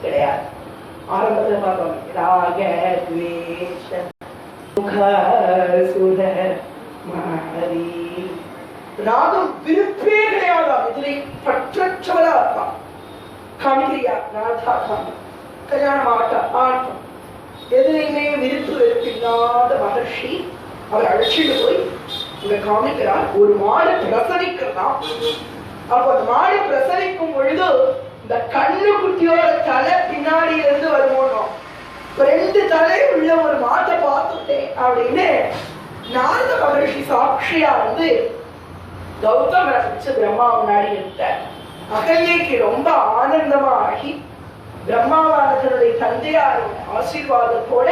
கிடையாது. ஆரம்பத்துல பார்ப்போம், ராக துவேஷ முக சுர மாரி, ராகம் விருப்பே கிடையாது. எதிரை பற்றற்றவளா இருப்பான். காமிக்கிறியா ராதா காமி கல்யாணம் ஆட்டம் எதிரையுமே விருப்பு வெறுப்பில்லாத மகர்ஷி அவர் அழைச்சிட்டு போய் இங்க காமிக்கிறார். ஒரு மாடு பிரசவிக்கிறதா. அப்ப அந்த மாடு பிரசவிக்கும் பொழுது இந்த கண்ணு குட்டியோட தலை பின்னாடி இருந்து வருமோனோம். 2 தலை உள்ள ஒரு மாட்டை பார்த்துட்டேன் அப்படின்னு நாரத மகர்ஷி சாட்சியா இருந்து கௌதமரை வச்சு பிரம்மா முன்னாடி இருந்த அகல்யைக்கு ரொம்ப ஆனந்தமா ஆகி பிரம்மாவானதனுடைய தந்தையாரோட ஆசீர்வாதத்தோட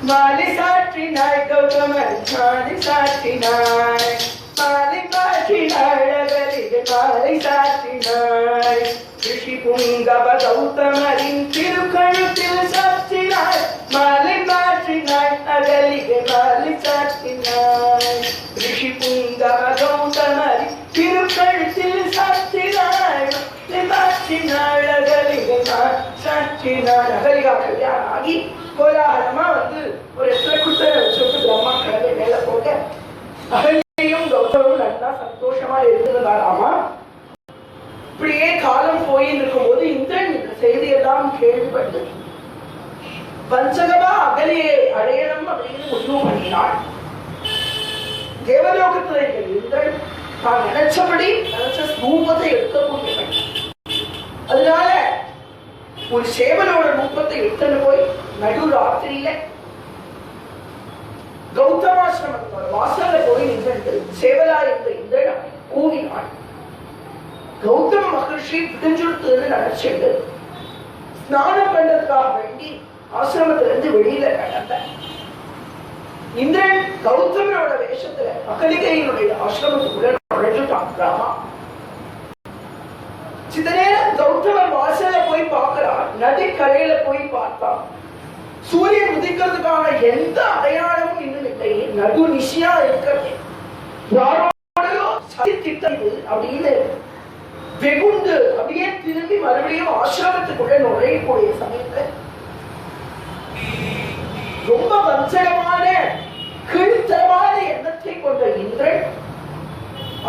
மாலை சாற்றினாய் கௌதமர், மாலை சாற்றினாய், மாலை மாற்றினாய் அகலிகை, மாலை சாற்றினாய். ரிஷி புங்கவ கௌதமரின் திருக்கழுத்தில் சாற்றினாய், மாலை மாற்றினாய் அகலிகை, மாலை சாற்றினாய். ரிஷி புங்கவ கௌதமரின் திருக்கழுத்தில் சாற்றினாய், மாற்றினாய் அகலிகை, சாற்றினாய். அகலிகா கல்யாணம் ஆகி கோலாகலமா வந்து ஒரு எத்தனை குத்தரை வச்சுட்டு பிரம்மா கிழமை மேல போட்ட அகல்யையும் கௌதமும் நல்லா சந்தோஷமா இருந்ததாலாமா. இப்படியே காலம் போயின்னு இருக்கும் போது இந்திரன் இந்த செய்தியெல்லாம் கேள்விப்பட்டு பஞ்சகமா அகலியை அடையணும் அப்படின்னு முடிவு பண்ணினாள். தேவலோகத்துல இருக்கிற இந்திரன் தான் நினைச்சபடி நினைச்ச ரூபத்தை எடுக்கக்கூடியவன். அதனால ஒரு சேவலோட ரூபத்தை எடுத்துட்டு போய் நடு ராத்திரியில கௌதமாசிரமத்தோட வாசல்ல போய் நின்று சேவலா இருந்த இந்திரன் கூவினான். கௌதம மகர்ஷி விடிஞ்சுடுத்துன்னு நினைச்சிட்டு ஸ்நானம் பண்றதுக்காக வேண்டி ஆசிரமத்துல இருந்து வெளியில நடந்த இந்திரன் கௌதமனோட வேஷத்துல அகலிகையினுடைய ஆசிரமத்துக்குள்ள நுழைஞ்சுட்டான். ராமா சித்த நேரம் கௌதமர் வாசல்ல போய் பார்க்கிறார். நதிக்கரையில போய் பார்த்தான். சூரியன் உதிக்கிறதுக்கான எந்த அடையாளமும் இன்னும் இல்லை. நடு நிஷியா இருக்கிறது. யாரோடையோ சதித்திட்டது அப்படின்னு வெகுண்டு அப்படியே திரும்பி மறுபடியும் ஆசிரமத்துக்குள்ள நுழையக்கூடிய சமயத்துல ரொம்ப வஞ்சகமான கீழ்த்தரமான எண்ணத்தை கொண்ட இந்திரன்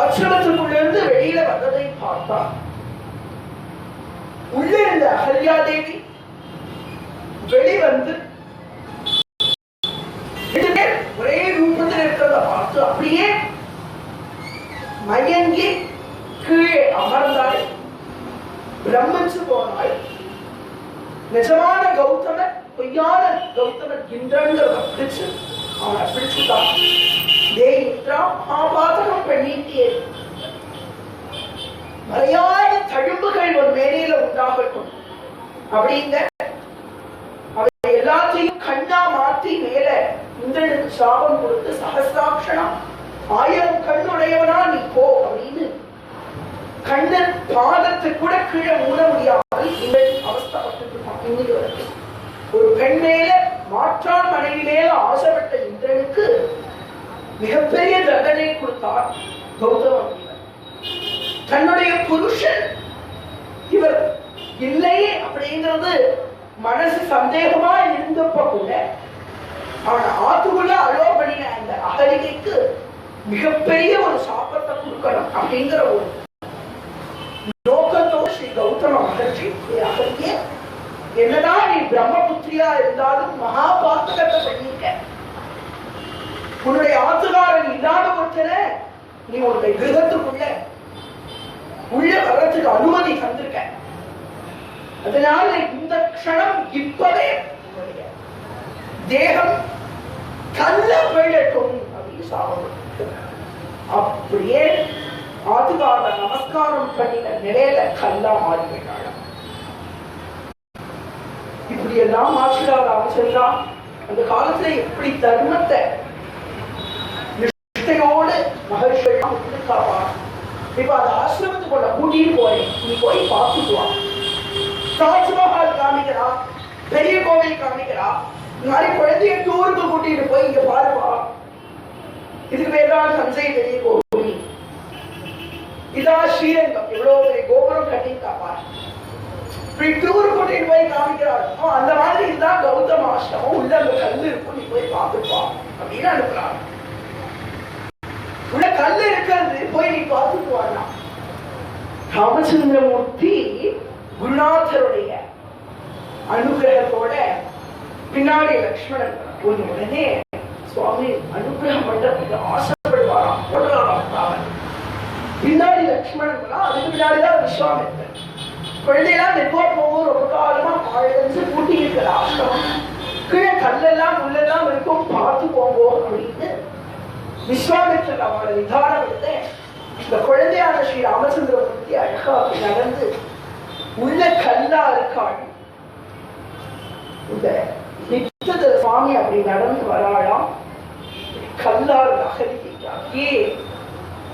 ஆசிரமத்துக்குள்ள இருந்து வெளியில வந்ததை பார்த்தான். உள்ளே இருந்த அகல்யா தேவி வெளிவந்து ஒரே ரூபத்தில் இருக்கிறத பார்த்து அப்படியே மயங்கி கீழே அமர்ந்தாள். பிரமிச்சு போனாள். நிஜமான கௌதமர் பொய்யான கௌதமர் இந்திரங்கிறத பிடிச்சு அவனை பிடிச்சுட்டான். டே இந்திரா, மகாபாதகம் பண்ணிட்டே மறையாத தழும்புகள் ஒரு மேடையில உண்டாகட்டும் அப்படிங்க அவன் எல்லாத்தையும் கண்ணா மாற்றி மேல இந்திரனுக்கு சாபம் கொடுத்து சகசிராட்சணா 1000 கண்ணுடையவனா நீ போ அப்படின்னு கண்ணன் பாதத்தை கூட கீழே மூட முடியாமல் இந்திரன் அவஸ்தப்பட்டிருப்பான். இன்னைக்கு வரைக்கும் ஒரு பெண் மேல மாற்றான் மனைவி மேல ஆசைப்பட்ட இந்திரனுக்கு மிகப்பெரிய தண்டனை கொடுத்தார் கௌதம. தன்னுடைய புருஷன் இவர் இல்லையே அப்படிங்கிறது மனசு சந்தேகமா இருந்தப்ப கூட அவன் ஆத்துக்குள்ள அலோ பண்ணின அந்த அகலிகைக்கு மிகப்பெரிய ஒரு சாபத்தை கொடுக்கணும் அப்படிங்கிற ஒரு நோக்கத்தோ ஸ்ரீ கௌதம மகர்ஷி அகலியே என்னதான் நீ பிரம்மபுத்திரியா இருந்தாலும் மகாபாத்தகத்தை பண்ணிக்க. உன்னுடைய ஆத்துக்காரன் இல்லாத ஒருத்தனை நீ உன்னுடைய கிரகத்துக்குள்ள உள்ள வர்றதுக்கு அனுமதி தந்திருக்க. அதனால இந்த க்ஷணம் இப்பவே தேகம் கல்ல போயிடட்டும் அப்படின்னு சாப்பிடும். அப்படியே ஆத்துக்கார நமஸ்காரம் பண்ணின நிலையில கல்லா மாறி போயிட்டாள். இப்படி எல்லாம் மாற்றிடாத அவசரம் அந்த காலத்துல எப்படி தர்மத்தை நிஷ்டையோடு இப்ப அந்த ஆசிரமத்துக்குள்ள கூட்டிட்டு போறேன், நீ போய் பார்த்துட்டு வா. தாஜ்மஹால் காமிக்கிறா, பெரிய கோவில் காமிக்கிறா, இந்த மாதிரி குழந்தைய டூருக்கு கூட்டிட்டு போய் இங்க பாருப்பா, இதுக்கு பேர்தான் தஞ்சை பெரிய கோவில், இதான் ஸ்ரீரங்கம், இவ்வளவு பெரிய கோபுரம் கட்டியிருக்காப்பா, டூர் கூட்டிட்டு போய் காமிக்கிறாள். அந்த மாதிரி இதுதான் கௌதம ஆசிரமம், உள்ள அந்த கல்லு இருக்கும், நீ போய் பார்த்துப்பா அப்படின்னு அனுப்புறாங்க. உள்ள கல்லு இருக்கிறது, போய் நீ பார்த்துட்டு வரலாம். ராமச்சந்திரமூர்த்தி குருநாதருடைய அனுகிரகத்தோட பின்னாடி லக்ஷ்மணன் போய் உடனே சுவாமி அனுகிரகம் பண்றதுக்கு ஆசைப்படுவாராம். பின்னாடி லக்ஷ்மணன், அதுக்கு பின்னாடிதான் விஸ்வாமித்திரன். குழந்தையெல்லாம் மெதுவா போகும், ரொம்ப காலமா ஆழ்ந்து பூட்டி இருக்கிற ஆசிரமம், கீழே கல்லெல்லாம் முள்ளெல்லாம் இருக்கும், பார்த்து போவோம் அப்படின்னு விஸ்வாமித்திரன் அவங்களை நிதானம் எடுத்து இந்த குழந்தையான ஸ்ரீ ராமச்சந்திரமூர்த்தி அழகா நடந்து உள்ள கல்லா இருக்காள். இந்த நித்தத சுவாமி அப்படி நடந்து வராளாம். கல்லால் அகலிக்கிறார்,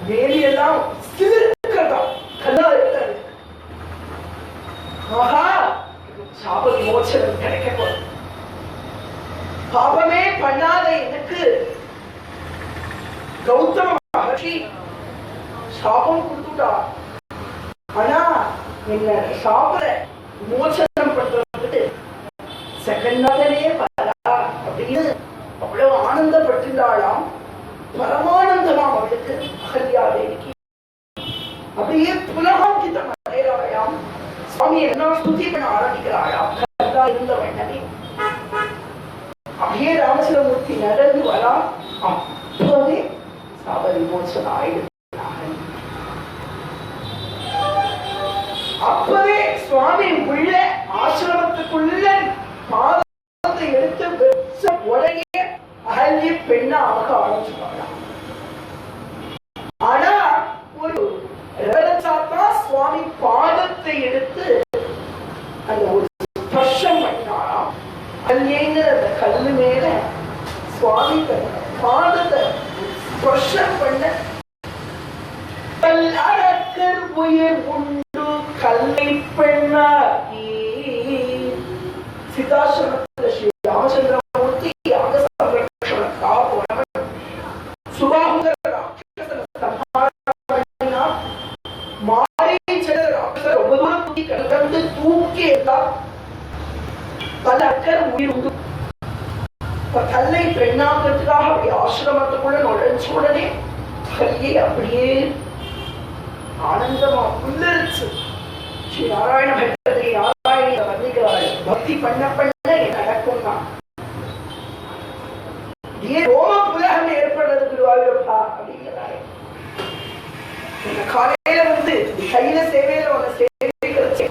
வேலையெல்லாம் சிறுக்கிறதா, கல்லா இருக்கிறது. ஆஹா, சாப விமோசனம் கிடைக்க போகுது. பாபமே பண்ணாத எனக்கு கௌதம மகர்ஷி சாபம் கொடுத்துட்டா. ஆனா என்ன சாப விமோசனம் பண்றதுக்கு செகண்டாலே வரா அப்படின்னு அவ்வளவு ஆனந்தப்பட்டிருந்தாளாம். பரமானந்தமாம் அவளுக்கு அகல்யாதேவிக்கு. அப்படியே புலகாங்கிதம் அடைகிறாளாம். சுவாமி என்ன ஸ்துதி பண்ண ஆரம்பிக்கிறாளாம். இருந்த வேண்டனே அப்படியே ராமச்சந்திரமூர்த்தி நடந்து வரா. அப்பவே சாப விமோசனம் ஆயிடுது. அப்பவே சுவாமி உள்ள ஆசிரமத்துக்குள்ள பாதத்தை எடுத்து வெச்ச உடனே அகல்ய பெண்ணாக ஆரம்பிச்சுட்டாளாம். ஆனா ஒரு ரவரசாத்தா சுவாமி பாதத்தை எடுத்து அந்த ஒரு ஸ்பர்ஷம் பண்ணாராம். அகல்யங்கிற அந்த கல்லு மேல சுவாமி பாதத்தை ஸ்பர்ஷம் பண்ண கல்லறக்கர் உயிர் உண்டு கல்லை பெண்ணாகி. சிதாசிரமத்தில் ஸ்ரீ ராமச்சந்திரமூர்த்தி யாக சம்ரக்ஷணக்காக போனவன். சுபாகுங்கர ராட்சசனை சம்ஹாரம் பண்ணினார். மாரீச்சர ராட்சசர் ரொம்ப தூரம் தூக்கி கடந்து தூக்கி இருந்தார். கல்லறக்கர் உயிர் உண்டு. கல்லை பெண்ணாக்கிறதுக்காக அப்படி ஆசிரமத்துக்குள்ள நுழைஞ்ச உடனே கல்லியை அப்படியே ஆனந்தமா புல்லரிச்சு ஸ்ரீ நாராயண பகவதி நாராயண வர்ணிக்கிறாள். பக்தி பண்ண பண்ண நடக்கும் தான். ஏன் ரோம புலகம் ஏற்படுறது குருவாயூரப்பா அப்படிங்கிறாரு. காலையில வந்து கையில சேவையில உன சேவிக்கிறது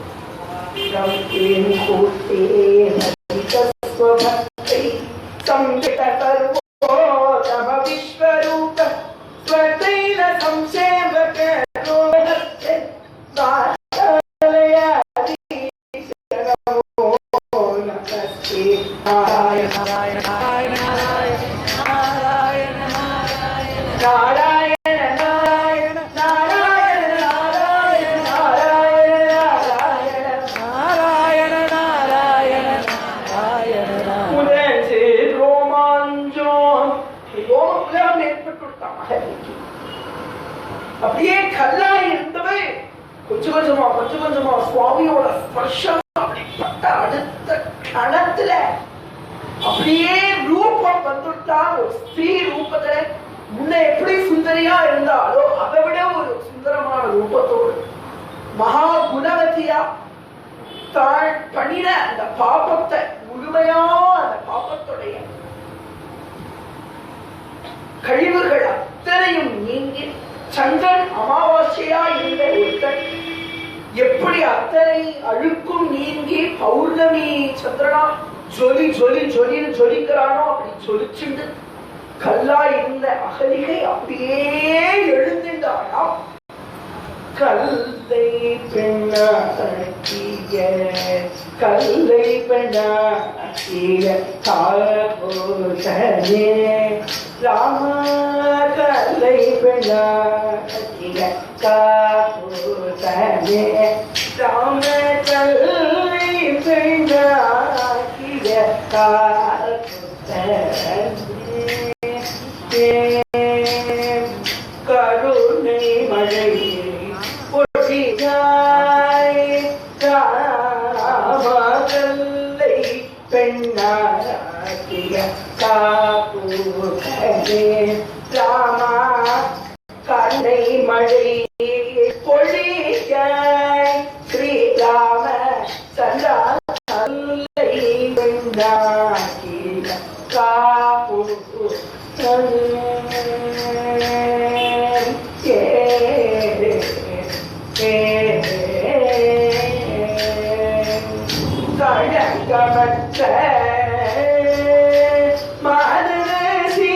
விஸ்வரூப ஸ்வதைல சம்சேவக அப்படியே கல்லா இருந்தவை கொஞ்சம் கொஞ்சமா சுவாமியோட ஸ்பர்ஷம் அப்படிப்பட்ட அடுத்த கணத்துல அப்படியே ரூபம் வந்துட்டா. ஒரு ஸ்திரீ ரூபத்துல முன்ன எப்படி சுந்தரியா இருந்தாலோ அதை விட ஒரு சுந்தரமான ரூபத்தோடு மகா குணவதியா தான் பண்ணின அந்த பாபத்தை முழுமையா அந்த பாபத்துடைய கழிவுகள் அத்தனையும் நீங்கி சந்திரன் அமாவாசையா இருந்த ஒருத்தன் எப்படி அத்தனை அழுக்கும் நீங்கி பௌர்ணமி சந்திரனா ஜொலி ஜொலி ஜொலின்னு ஜொலிக்கிறானோ அப்படி ஜொலிச்சுண்டு கல்லா இருந்த அகலிகை அப்படியே எழுந்துட்டானாம். கல்லை பெண்ணாக்கிய கல்லை பெண்ணாக்கிய காபோதனே ராம கல்லை பெண்ணாக்கிய காப்புதனே ராமச்சல்லை பெண்ணாக்கிய காப்புதனே கருணை மழை பொழியாய் ராமச்சல்லை பெண்ணாக்கிய காப்புதனே ராமா கருணை மழை பொழியாய் ஸ்ரீராம சந்திரனை வெண்ணாக்கிய கடங்கமற்ற மாதரசி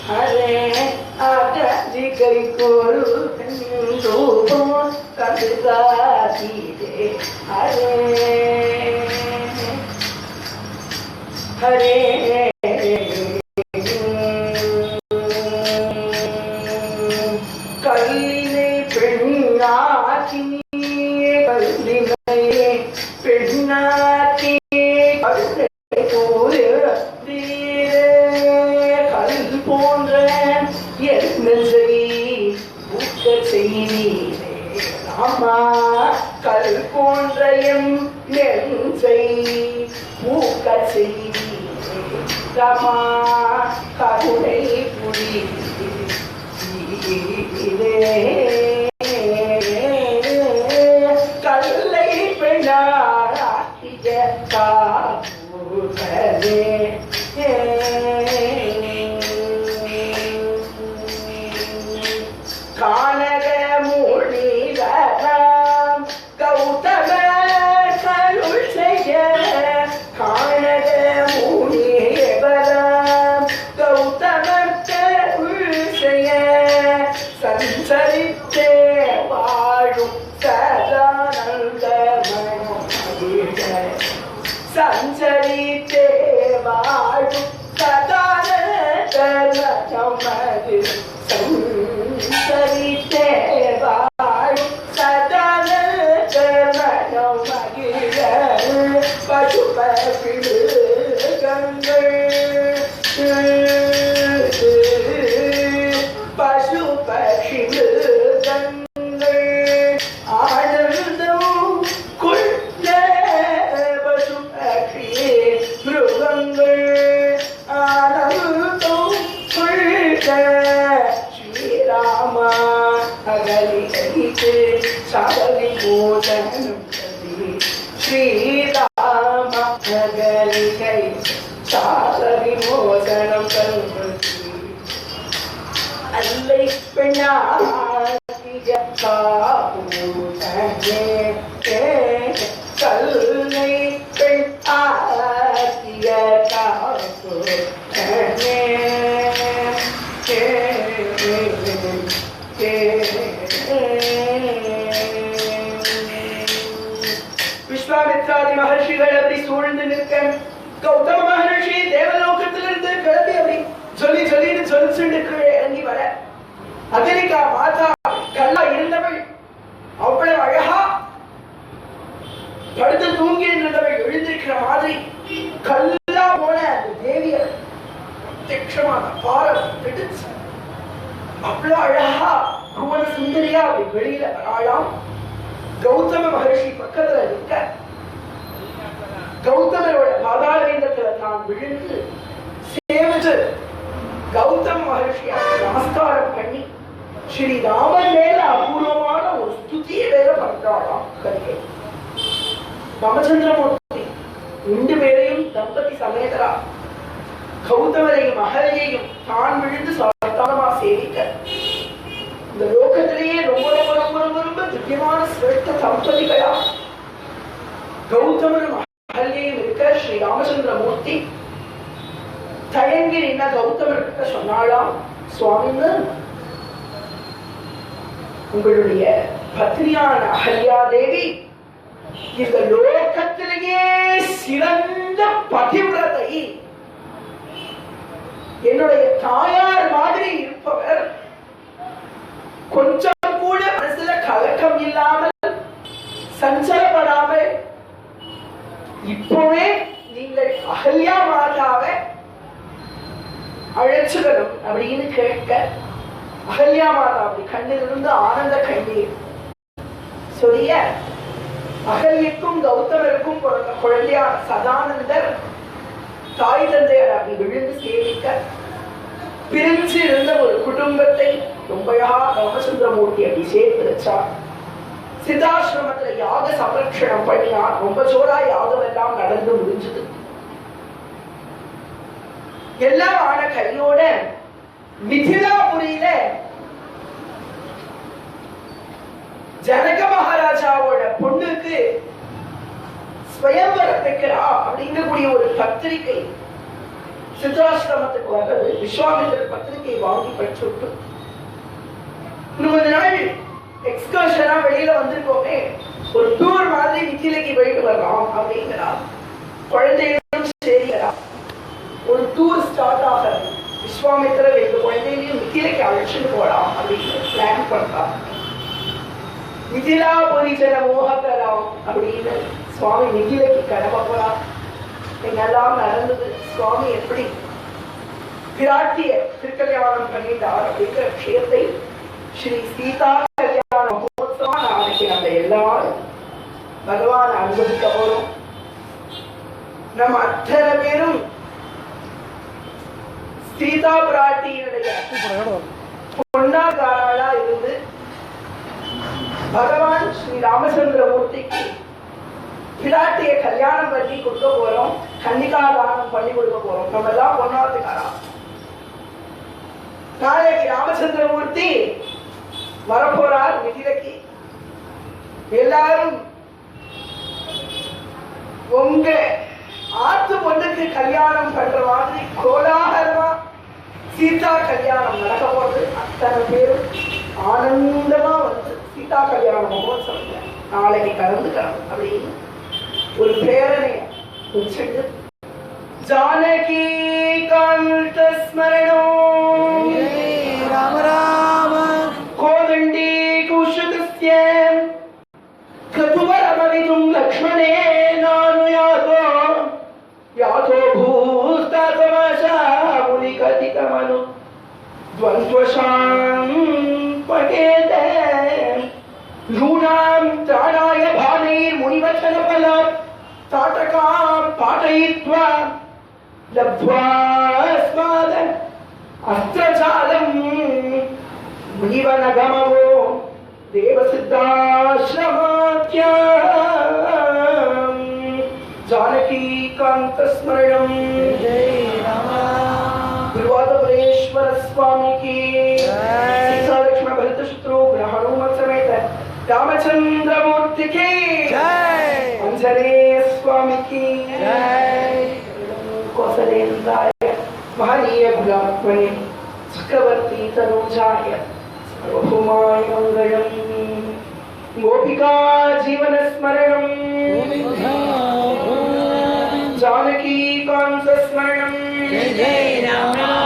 हरे आगि कोरु रूपम कदगाती दे हरे हरे कल्लिने पेण्णाकी कल्लिने पेण्णाकी कल्ले तोरे போன்ற என்னை ஊக்க செய்தீரே ராமா கல் போன்ற எம் நெஞ்சை ஊக்க செய்தீரே ராமா கருணை புரிதீரே கல்லை பெண்ணாக்கிய காப்புதனே கானக மூழிதரம் கௌதம கருள் செய்ய கானக மூழிதரம் கௌதம கருள் செய்ய சஞ்சரித்தே வாழும் சதானந்த சஞ்சரித்தே வாழும் சதானந்த மது சரித்தே வாழும் சதானந்த மகிழ பசுபதி கங்கள் பசுபதி கங்கள் ஆனந்தம் கொள்ள பசுபதி மிருகங்கள் ஆனந்தம் கொள்ள ராமா அகலிகே சாதவி போதனம் ஸ்ரீராம அகலிகை சாதவி போதனம் அல்லை பெண்ணாக்கிய காப்புதனே கல்லை பெண்ணாக்கிய காப்புதனே விஸ்வாமித்ராதி மகர்ஷிகள் அப்படி சூழ்ந்து நிற்க கௌதம மகர்ஷி தேவலோகத்திலிருந்து கிளம்பி அப்படி சொல்லின்னு சொல்லிட்டு இறங்கி வர அகலிகா மாதா கல்லா இருந்தவள் அவ்வளவு அழகா படுத்து தூங்கி இருந்தவள் எழுந்திருக்கிற மாதிரி கல்லா போன அந்த தேவிய பிரத்யட்சமான பாரம் பிடிச்சு அவ்வளவு அழகா புவன சுந்தரியா அப்படி வெளியில வராளாம். கௌதம மகர்ஷி பக்கத்துல இருக்க கௌதமரோட பாதாரவிந்தத்துல தான் விழுந்து சேவிச்சு கௌதம மகர்ஷி நமஸ்காரம் பண்ணி ஸ்ரீராமன் மேல அபூர்வமான ஒரு ஸ்துதியை வேற பண்றாளாம். கலியை ராமச்சந்திரமூர்த்தி ரெண்டு பேரையும் தம்பதி சமேதரா கௌதமரையும் மகரையையும் தான் விழுந்து சாதாரணமா சேவிக்க இந்த லோகத்திலேயே ரொம்ப ரொம்ப ரொம்ப ரொம்ப ரொம்ப திவ்யமான சிரேஷ்ட தம்பதிகளா கௌதமரும் மகரையும் இருக்க ஸ்ரீ ராமச்சந்திரமூர்த்தி தயங்கி நின்ன கௌதமர்கிட்ட சொன்னாளாம், சுவாமின்னு உங்களுடைய பத்னியான அகல்யா தேவி இந்த லோகத்திலேயே சிறந்த பதிவிரதை, என்னுடைய தாயார் மாதிரி இருப்பவர், கொஞ்சம் கூட மனசுல கலக்கம் இல்லாமல் சஞ்சலப்படாமல் இப்பவே நீங்கள் அகல்யா மாதாவை அழைச்சுக்கணும் அப்படின்னு கேட்க, அகல்யா மாதா அப்படி கண்ணிலிருந்து ஆனந்த கண்ணீர் சொல்லிய, அகல்யக்கும் கௌதமருக்கும் பிறந்த குழந்தையான சதானந்தர் தாய் தந்தையர் அப்படி விழுந்து சேவிக்க, பிரிஞ்சு இருந்த ஒரு குடும்பத்தை ரொம்பயா ராமச்சந்திரமூர்த்தி அப்படி சேர்த்து வச்சார். சித்தாசிரமத்துல யாக சம்ரட்சணம் பண்ணினார். ரொம்ப ஜோரா யாகம் எல்லாம் நடந்து முடிஞ்சது. எல்லாம் ஆன கையோட மிதிலாபுரியில ஜனக மகாராஜாவோட பொண்ணுக்கு ஸ்வயம்வரம் வைக்கிறா அப்படிங்கக்கூடிய ஒரு பத்திரிகை சித்தாசிரமத்துக்கு வந்தது. விஸ்வாமித்திரர் பத்திரிகை வாங்கி படிச்சு விட்டு, இன்னும் கொஞ்ச நாள் எக்ஸ்கர்ஷனா வெளியில வந்திருக்கோமே, ஒரு டூர் மாதிரி மிதிலைக்கு போயிட்டு வரலாம் அப்படிங்கிறார். குழந்தைகளும் சரிங்களா, ஒரு டூர் ஸ்டார்ட் ஆக விஸ்வாமித்திரர் ரெண்டு குழந்தைகளையும் மிதிலைக்கு அழைச்சிட்டு போலாம் அப்படின்னு பிளான் பண்றார். மிதிலாபுரி ஜன மோககரம் அப்படின்னு சுவாமி மிதிலைக்கு கிளம்பலாம். என்னெல்லாம் நடந்தது, சுவாமி எப்படி பிராட்டிய திருக்கல்யாணம் பண்ணிட்டார் அப்படிங்கிற விஷயத்தை ஸ்ரீ சீதா கல்யாண மகோத்சவம் நாளைக்கு நம்ம எல்லாரும் பகவான் அனுபவிக்க போறோம். நம்ம அத்தனை பேரும் சீதா பிராட்டியினுடைய பொன்னாகாரா இருந்து பகவான் ஸ்ரீ ராமச்சந்திரமூர்த்திக்கு பிராட்டிய கல்யாணம் பண்ணி கொடுக்க போறோம், கன்னிகாதானம் பண்ணி கொடுக்க போறோம். நம்ம எல்லாம் பொன்னாத்துக்காரா. நாளைக்கு ராமச்சந்திரமூர்த்தி வரப்போறார் மிதிலைக்கு. எல்லாரும் உங்க ஆத்து பொண்ணுக்கு கல்யாணம் பண்ற மாதிரி கோலாகலமா சீதா கல்யாணம் நடக்க போது அத்தனை பேரும் ஆனந்தமா வந்து சீதா கல்யாண மகோத்சவத்துல நாளைக்கு கலந்துக்கணும் அப்படின்னு ஒரு பிரேரணைய வச்சுட்டு, ஜானகி காந்த ஸ்மரணோ ராம ராம கோதண்டி குஷுதஸ்ய கதுவரமவிதும் லக்ஷ்மணே நானு யாதோ யாதோ பூஸ்தாதமாஷா முனிகதிதமனு துவந்த்வஷாம் பகேதே யூனாம் த்ராணாய பானைர் முனிவச்சனபல தாட்டகாம் பாட்டயித்வா லப்த்வாஸ்மாத அஸ்த்ரஜாலம் முனிவனகமவோ தேவசித்தாஸ்ரமாத்யாம் ஜானகி காந்த ஸ்மரணம். गुरुवादपुरेश्वर स्वामी की सीता लक्ष्मण भरत शत्रु हनुमत समेत रामचंद्र मूर्ति की जय, अंजनेय स्वामी की जय, कौसलेन्द्राय महनीय गुलात्मने चक्रवर्ती तनूजाय सर्वभौमाय मंगलम. गोपिका जीवन स्मरणम जानकी कांत स्मरणम. जय जय राम राम